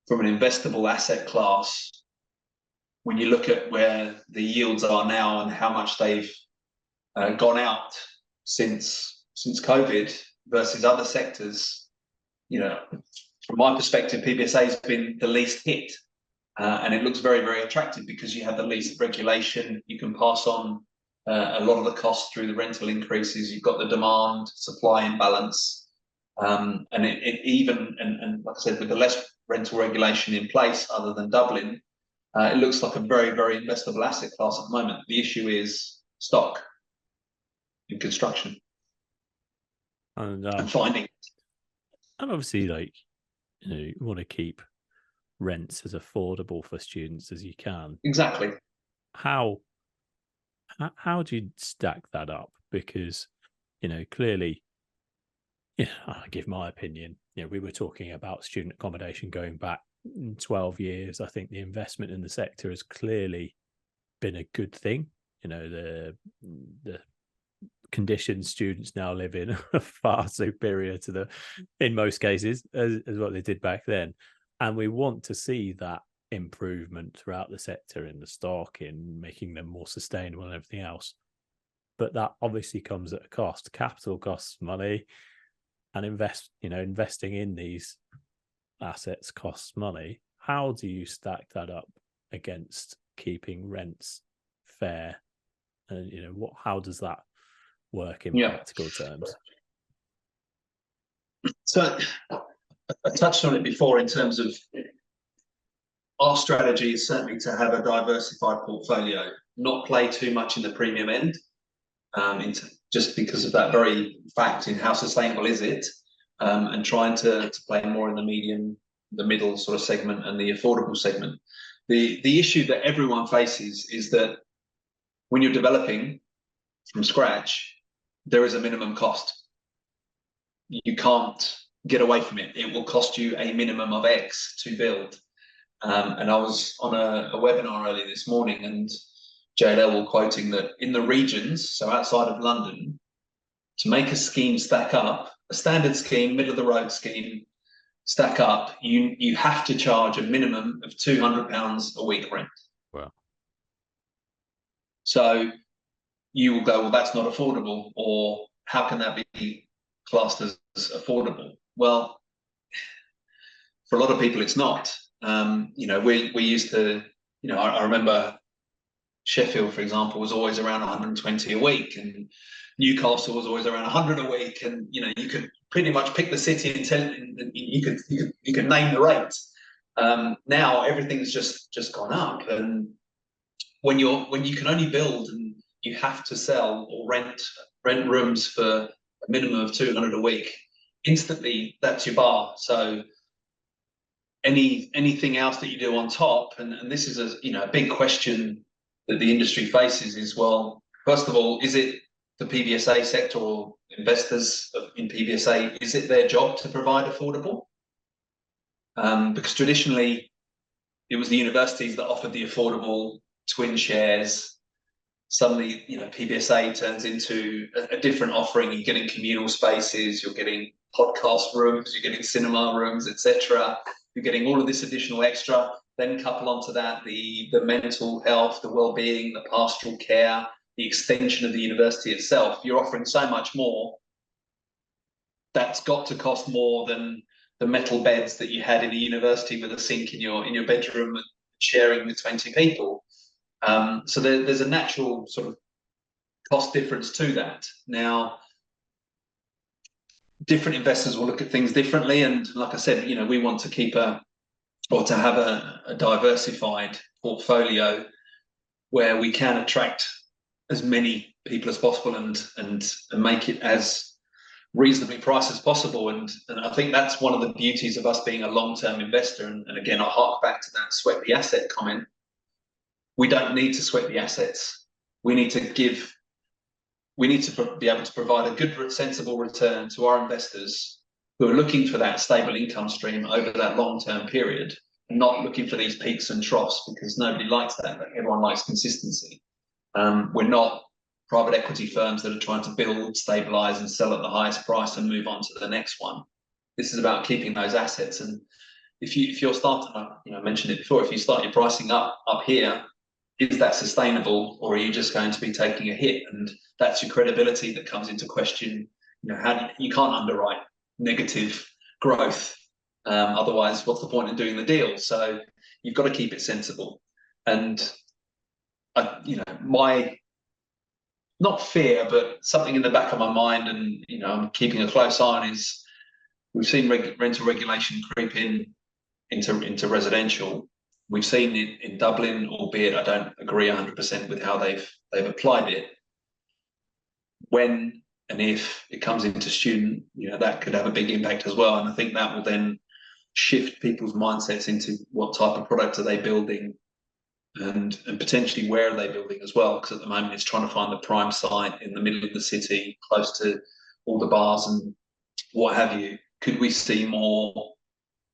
Speaker 2: from an investable asset class, when you look at where the yields are now and how much they've gone out since COVID versus other sectors, from my perspective, PBSA has been the least hit, and it looks very, very attractive because you have the least regulation. You can pass on a lot of the costs through the rental increases. You've got the demand supply imbalance, and like I said, with the less rental regulation in place, other than Dublin, it looks like a very, very investable asset class at the moment. The issue is stock in construction and finding.
Speaker 1: And obviously, you want to keep rents as affordable for students as you can.
Speaker 2: Exactly.
Speaker 1: How do you stack that up? Because clearly, I'll give my opinion. We were talking about student accommodation going back 12 years. I think the investment in the sector has clearly been a good thing. The conditions students now live in are far superior to in most cases, as what they did back then. And we want to see that improvement throughout the sector, in the stock, in making them more sustainable and everything else. But that obviously comes at a cost. Capital costs money, and investing in these assets costs money. how do you stack that up against keeping rents fair? And how does that work in practical terms?
Speaker 2: So I touched on it before in terms of our strategy is certainly to have a diversified portfolio, not play too much in the premium end, just because of that very fact in how sustainable is it, and trying to play more in the medium, the middle sort of segment and the affordable segment. The issue that everyone faces is that when you're developing from scratch, there is a minimum cost. You can't get away from it. It will cost you a minimum of X to build. And I was on a webinar earlier this morning, and JLL were quoting that in the regions, so outside of London, to make a scheme stack up, a standard scheme, middle of the road scheme, stack up, you have to charge a minimum of £200 a week rent.
Speaker 1: Wow.
Speaker 2: So you will go, well, that's not affordable, or how can that be classed as affordable? Well, for a lot of people, it's not. We used to, I remember Sheffield, for example, was always around 120 a week, and Newcastle was always around 100 a week, and you could pretty much pick the city and tell, and you could name the rates. Now everything's just gone up, and when you can only build and you have to sell or rent rooms for a minimum of 200 a week, instantly that's your bar. So anything else that you do on top, and this is a big question that the industry faces is, well, first of all, is it the PBSA sector or investors in PBSA, is it their job to provide affordable? Because traditionally it was the universities that offered the affordable twin shares. Suddenly, PBSA turns into a different offering. You're getting communal spaces, you're getting podcast rooms, you're getting cinema rooms, etc. You're getting all of this additional extra. Then couple onto that the mental health, the well-being, the pastoral care, the extension of the university itself. You're offering so much more. That's got to cost more than the metal beds that you had in a university with a sink in your bedroom and sharing with 20 people. So there's a natural sort of cost difference to that. Now, different investors will look at things differently, and like I said, we want to keep to have a diversified portfolio where we can attract as many people as possible and make it as reasonably priced as possible. And I think that's one of the beauties of us being a long-term investor. And again, I hark back to that sweat the asset comment. We don't need to sweat the assets. We need to be able to provide a good, sensible return to our investors who are looking for that stable income stream over that long-term period, and not looking for these peaks and troughs, because nobody likes that. Everyone likes consistency. We're not private equity firms that are trying to build, stabilize, and sell at the highest price and move on to the next one. This is about keeping those assets. And if you're starting, I mentioned it before, if you start your pricing up here, is that sustainable, or are you just going to be taking a hit? And that's your credibility that comes into question. You can't underwrite negative growth. Otherwise, what's the point in doing the deal? So you've got to keep it sensible. And my not fear, but something in the back of my mind, and I'm keeping a close eye on, is we've seen rental regulation creep into residential. We've seen it in Dublin, albeit I don't agree 100% with how they've applied it. When and if it comes into student, that could have a big impact as well. And I think that will then shift people's mindsets into what type of product are they building, and potentially where are they building as well. Because at the moment it's trying to find the prime site in the middle of the city, close to all the bars and what have you. Could we see more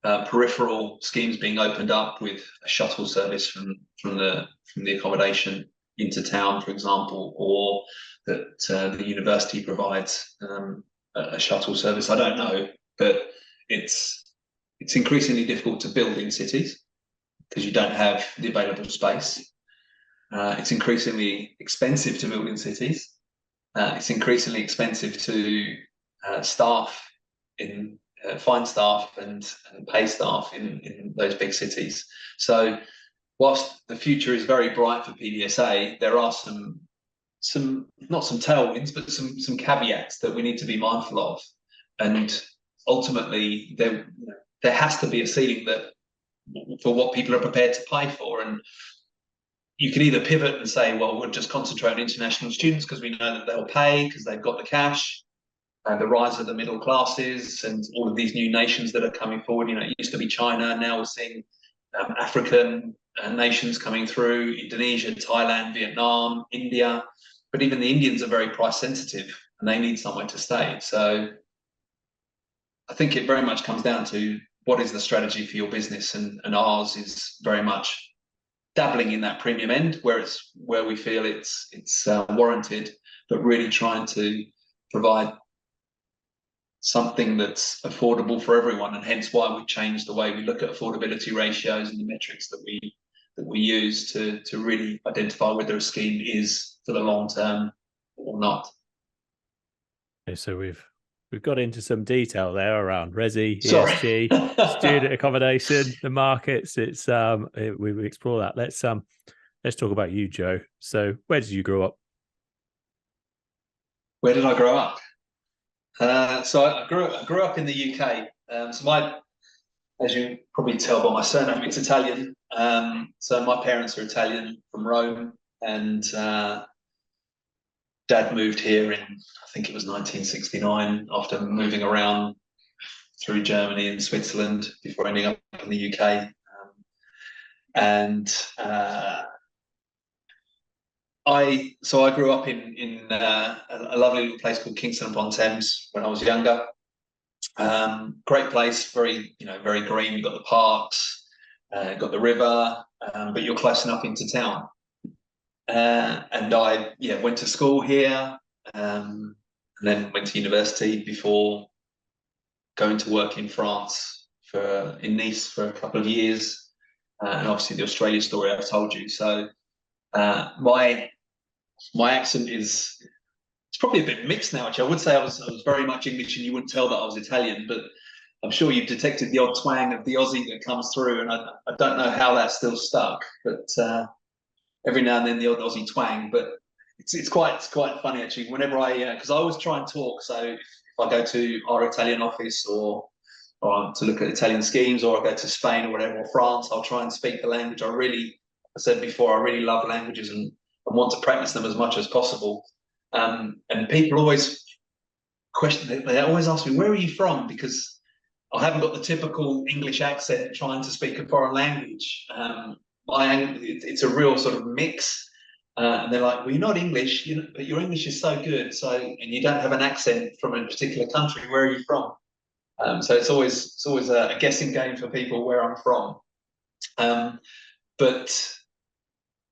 Speaker 2: peripheral schemes being opened up with a shuttle service from the accommodation into town, for example, or that the university provides a shuttle service? I don't know, but it's increasingly difficult to build in cities because you don't have the available space. It's increasingly expensive to build in cities. It's increasingly expensive to staff in find staff and pay staff in those big cities. So whilst the future is very bright for PBSA, there are some not some tailwinds, but some caveats that we need to be mindful of. And ultimately, there has to be a ceiling that for what people are prepared to pay for. And you can either pivot and say, well, we'll just concentrate on international students because we know that they'll pay because they've got the cash. The rise of the middle classes and all of these new nations that are coming forward. It used to be China. Now we're seeing African nations coming through, Indonesia, Thailand, Vietnam, India. But even the Indians are very price sensitive and they need somewhere to stay. So I think it very much comes down to what is the strategy for your business, and ours is very much dabbling in that premium end where we feel it's warranted, but really trying to provide something that's affordable for everyone, and hence why we changed the way we look at affordability ratios and the metrics that we use to really identify whether a scheme is for the long term or not.
Speaker 1: Okay, so we've got into some detail there around resi, ESG, student accommodation, the markets. It's we explore that. Let's talk about you, Joe. So where did you grow up?
Speaker 2: Where did I grow up? So I grew up in the UK. As you probably tell by my surname, it's Italian. So my parents are Italian from Rome, and Dad moved here in, I think it was 1969, after moving around through Germany and Switzerland before ending up in the UK. I grew up in a lovely little place called Kingston upon Thames when I was younger. Great place, very green. You've got the parks, got the river, but you're close enough into town. And I went to school here, and then went to university before going to work in France in Nice for a couple of years, and obviously the Australia story I've told you. So my accent it's probably a bit mixed now. Actually, I would say I was very much English, and you wouldn't tell that I was Italian, but I'm sure you've detected the odd twang of the Aussie that comes through, and I don't know how that's still stuck, but every now and then the odd Aussie twang. But it's quite funny actually. Whenever because I always try and talk. So if I go to our Italian office or to look at Italian schemes, or I go to Spain or whatever, or France, I'll try and speak the language. I said before, I really love languages and want to practice them as much as possible. And people always question, they always ask me, where are you from? Because I haven't got the typical English accent trying to speak a foreign language. It's a real sort of mix. And they're like, well, you're not English, but your English is so good. And you don't have an accent from a particular country. Where are you from? So it's always a guessing game for people where I'm from. But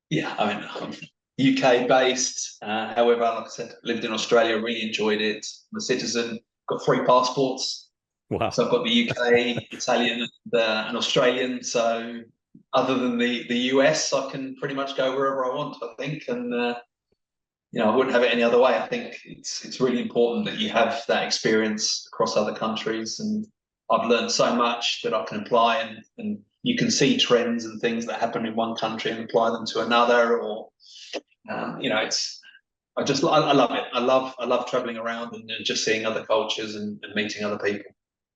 Speaker 2: yeah, I mean, I'm UK based. However, like I said, lived in Australia, really enjoyed it. I'm a citizen, got 3 passports.
Speaker 1: Wow.
Speaker 2: So I've got the UK, Italian, and Australian. So other than the US, I can pretty much go wherever I want, I think. And I wouldn't have it any other way. I think it's really important that you have that experience across other countries. And I've learned so much that I can apply, and you can see trends and things that happen in one country and apply them to another. Or I love it. I love traveling around and just seeing other cultures and meeting other people.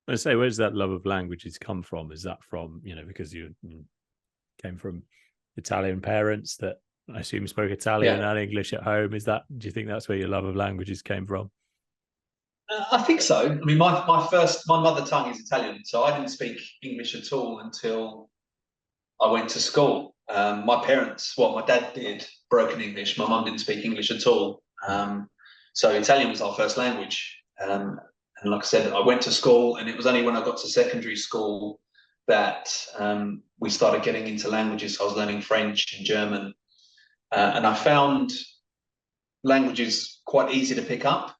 Speaker 1: I say, where does that love of languages come from? Is that from, because you came from Italian parents that I assume spoke Italian and English at home? Do you think that's where your love of languages came from?
Speaker 2: I think so. I mean, my mother tongue is Italian, so I didn't speak English at all until I went to school. My dad did broken English. My mum didn't speak English at all. So Italian was our first language. And like I said, I went to school, and it was only when I got to secondary school that we started getting into languages. So I was learning French and German. And I found languages quite easy to pick up.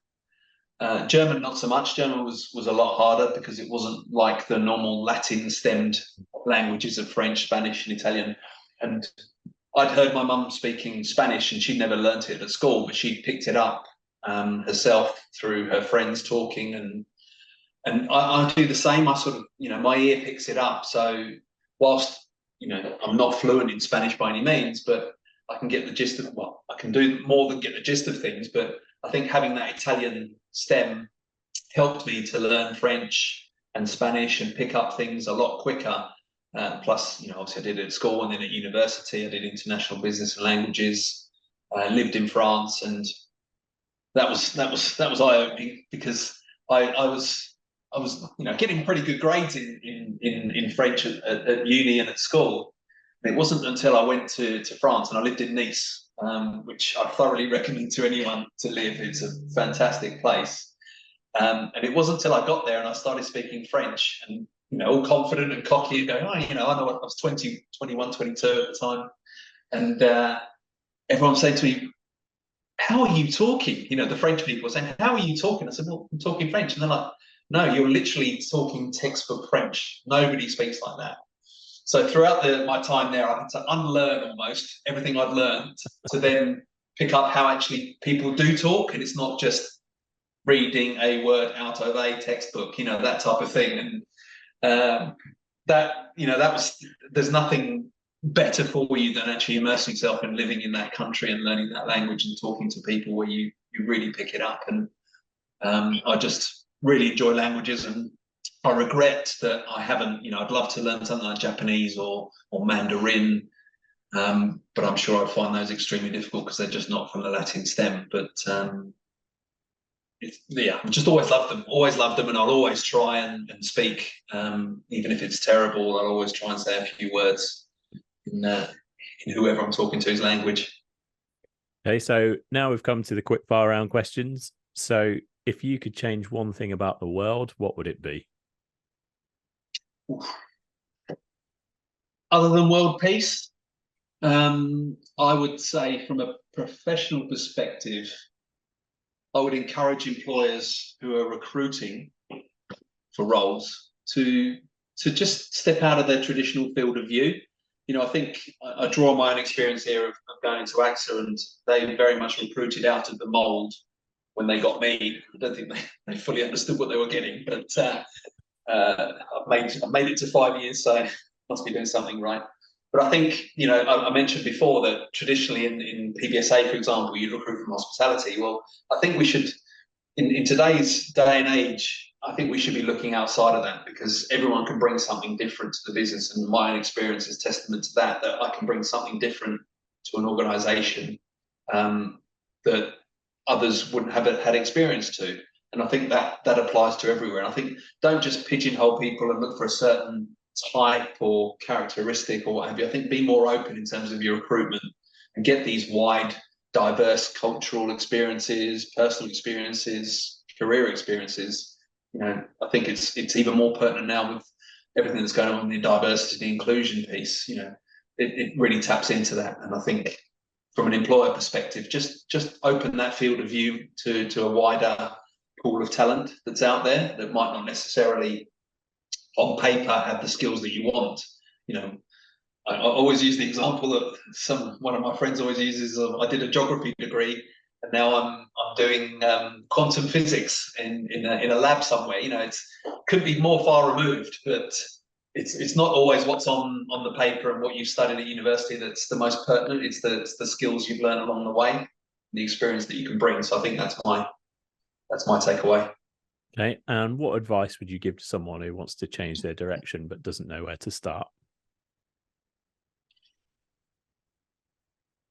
Speaker 2: German, not so much. German was a lot harder because it wasn't like the normal Latin-stemmed languages of French, Spanish, and Italian. And I'd heard my mum speaking Spanish, and she'd never learnt it at school, but she picked it up herself through her friends talking. And And I do the same. I sort of, my ear picks it up. So whilst, I'm not fluent in Spanish by any means, but I can get the gist of, well, I can do more than get the gist of things. But I think having that Italian stem helped me to learn French and Spanish and pick up things a lot quicker. Plus, obviously I did it at school and then at university. I did international business and languages. I lived in France, and that was eye-opening, because I was getting pretty good grades in French at uni and at school. And it wasn't until I went to France, and I lived in Nice, which I thoroughly recommend to anyone to live. It's a fantastic place. And it wasn't until I got there and I started speaking French, and all confident and cocky, and going, I know, I was 20, 21, 22 at the time, and everyone saying to me, "How are you talking?" The French people were saying, "How are you talking?" I said, "Well, I'm talking French," and they're like, "No, you're literally talking textbook French. Nobody speaks like that." So throughout my time there, I had to unlearn almost everything I'd learned to then pick up how actually people do talk, and it's not just reading a word out of a textbook, that type of thing. And there's nothing better for you than actually immersing yourself and living in that country and learning that language and talking to people where you really pick it up. And I just really enjoy languages, and I regret that I haven't, I'd love to learn something like Japanese or Mandarin, but I'm sure I'd find those extremely difficult because they're just not from the Latin stem. But I've just always loved them, and I'll always try and speak, even if it's terrible. I'll always try and say a few words in whoever I'm talking to's language.
Speaker 1: Okay, so now we've come to the quick fire round questions. So if you could change one thing about the world, what would it be?
Speaker 2: Other than world peace, I would say from a professional perspective, I would encourage employers who are recruiting for roles to just step out of their traditional field of view. I think I draw on my own experience here of going into AXA, and they very much recruited out of the mould when they got me. I don't think they fully understood what they were getting, but I've made it to 5 years, so must be doing something right. But I think, I mentioned before that traditionally in PBSA, for example, you recruit from hospitality. Well, I think we should, in today's day and age, I think we should be looking outside of that, because everyone can bring something different to the business. And my own experience is testament to that I can bring something different to an organisation that others wouldn't have had experience to. And I think that applies to everywhere. And I think don't just pigeonhole people and look for a certain type or characteristic or what have you. I think be more open in terms of your recruitment and get these wide, diverse cultural experiences, personal experiences, career experiences. I think it's even more pertinent now with everything that's going on in the diversity and inclusion piece. It really taps into that. And I think from an employer perspective, just open that field of view to a wider pool of talent that's out there that might not necessarily on paper have the skills that you want. I always use the example that one of my friends always uses. I did a geography degree, and now I'm doing quantum physics in a lab somewhere. It could be more far removed, but it's not always what's on the paper and what you've studied at university that's the most pertinent. It's the skills you've learned along the way, the experience that you can bring. So I think that's my takeaway.
Speaker 1: Okay, and what advice would you give to someone who wants to change their direction but doesn't know where to start?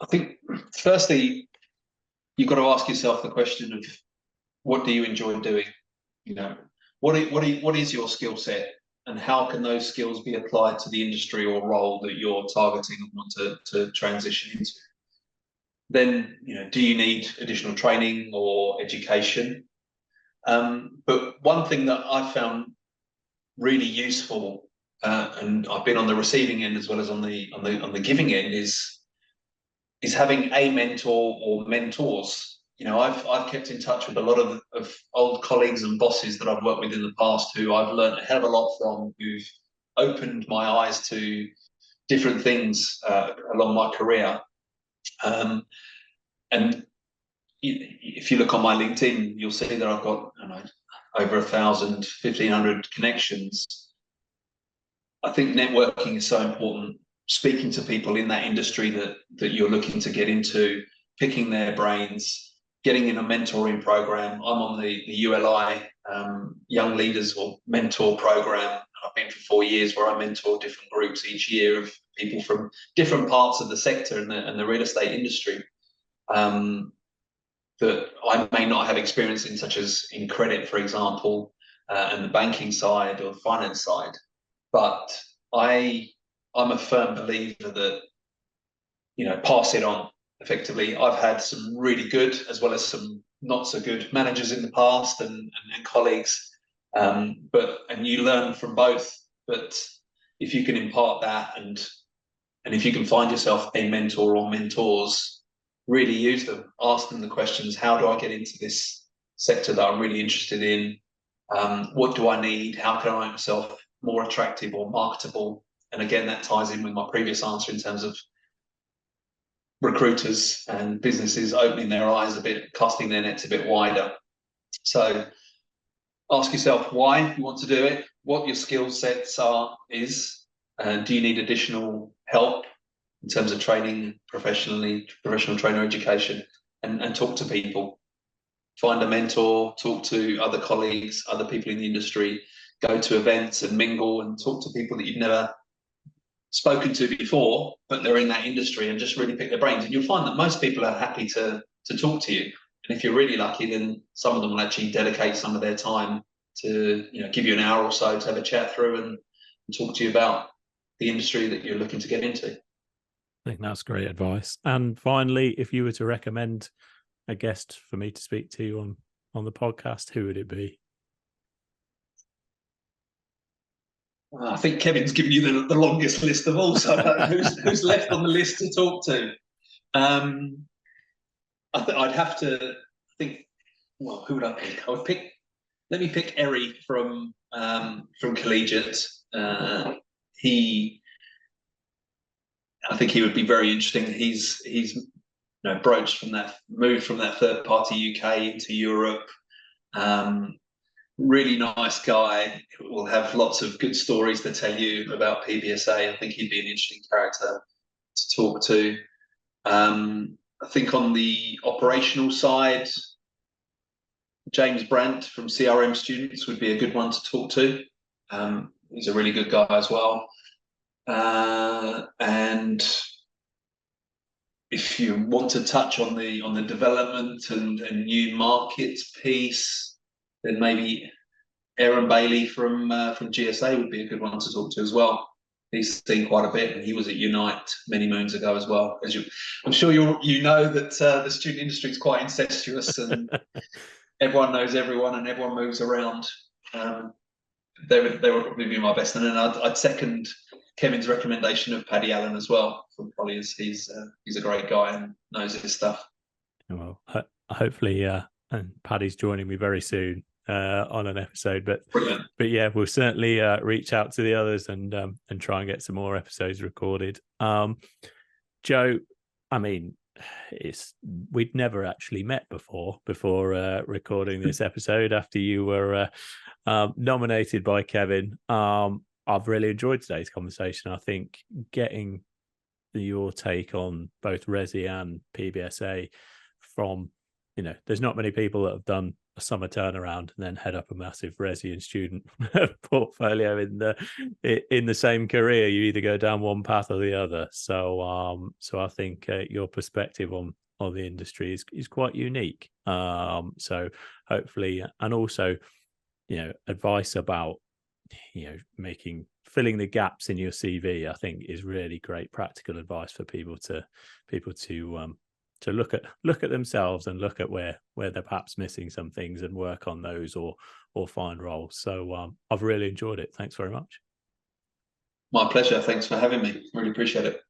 Speaker 2: I think, firstly, you've got to ask yourself the question of, what do you enjoy doing? What is your skill set, and how can those skills be applied to the industry or role that you're targeting and want to transition into? Then, do you need additional training or education? But one thing that I've found really useful, and I've been on the receiving end as well as on the giving end, is having a mentor or mentors. I've kept in touch with a lot of old colleagues and bosses that I've worked with in the past who I've learned a hell of a lot from, who've opened my eyes to different things along my career. And if you look on my LinkedIn, you'll see that I've got over 1,000, 1,500 connections. I think networking is so important. Speaking to people in that industry that you're looking to get into, picking their brains, getting in a mentoring program. I'm on the ULI Young Leaders or Mentor program. I've been for 4 years, where I mentor different groups each year of people from different parts of the sector and the real estate industry that I may not have experience in, such as in credit, for example, and the banking side or the finance side. But I'm a firm believer that, pass it on effectively. I've had some really good as well as some not so good managers in the past and colleagues, and you learn from both. But if you can impart that and if you can find yourself a mentor or mentors, really use them. Ask them the questions: how do I get into this sector that I'm really interested in? What do I need? How can I make myself more attractive or marketable? And again, that ties in with my previous answer in terms of recruiters and businesses opening their eyes a bit, casting their nets a bit wider. So ask yourself why you want to do it, what your skill sets is, do you need additional help in terms of training professionally, professional trainer education, and talk to people. Find a mentor, talk to other colleagues, other people in the industry, go to events and mingle and talk to people that you've never spoken to before, but they're in that industry, and just really pick their brains. And you'll find that most people are happy to talk to you. And if you're really lucky, then some of them will actually dedicate some of their time to give you an hour or so to have a chat through and talk to you about the industry that you're looking to get into.
Speaker 1: I think that's great advice. And finally, if you were to recommend a guest for me to speak to on the podcast, who would it be?
Speaker 2: I think Kevin's given you the longest list of all, so I don't know who's left on the list to talk to. I'd have to think. Well, who would I pick? Let me pick Eri from Collegiate. I think he would be very interesting. He's moved from that third party UK into Europe. Really nice guy. Will have lots of good stories to tell you about PBSA. I think he'd be an interesting character to talk to. I think on the operational side, James Brandt from CRM Students would be a good one to talk to. He's a really good guy as well. And if you want to touch on the development and new markets piece, then maybe Aaron Bailey from GSA would be a good one to talk to as well. He's seen quite a bit, and he was at Unite many moons ago as well. I'm sure you know that the student industry is quite incestuous, and everyone knows everyone, and everyone moves around. They would probably be my best, and then I'd second Kevin's recommendation of Paddy Allen as well from Colliers. He's a great guy and knows his stuff.
Speaker 1: Well, hopefully, and Paddy's joining me very soon on an episode. But yeah, we'll certainly reach out to the others and try and get some more episodes recorded. Joe, I mean, we'd never actually met before recording this episode after you were nominated by Kevin. I've really enjoyed today's conversation. I think getting your take on both Resi and PBSA from, there's not many people that have done a summer turnaround and then head up a massive Resi and student portfolio in the same career. You either go down one path or the other. So I think your perspective on the industry is quite unique. So hopefully, and also, advice about filling the gaps in your CV, I think is really great practical advice for people to look at themselves and look at where they're perhaps missing some things and work on those or find roles. So I've really enjoyed it. Thanks very much.
Speaker 2: My pleasure. Thanks for having me. Really appreciate it.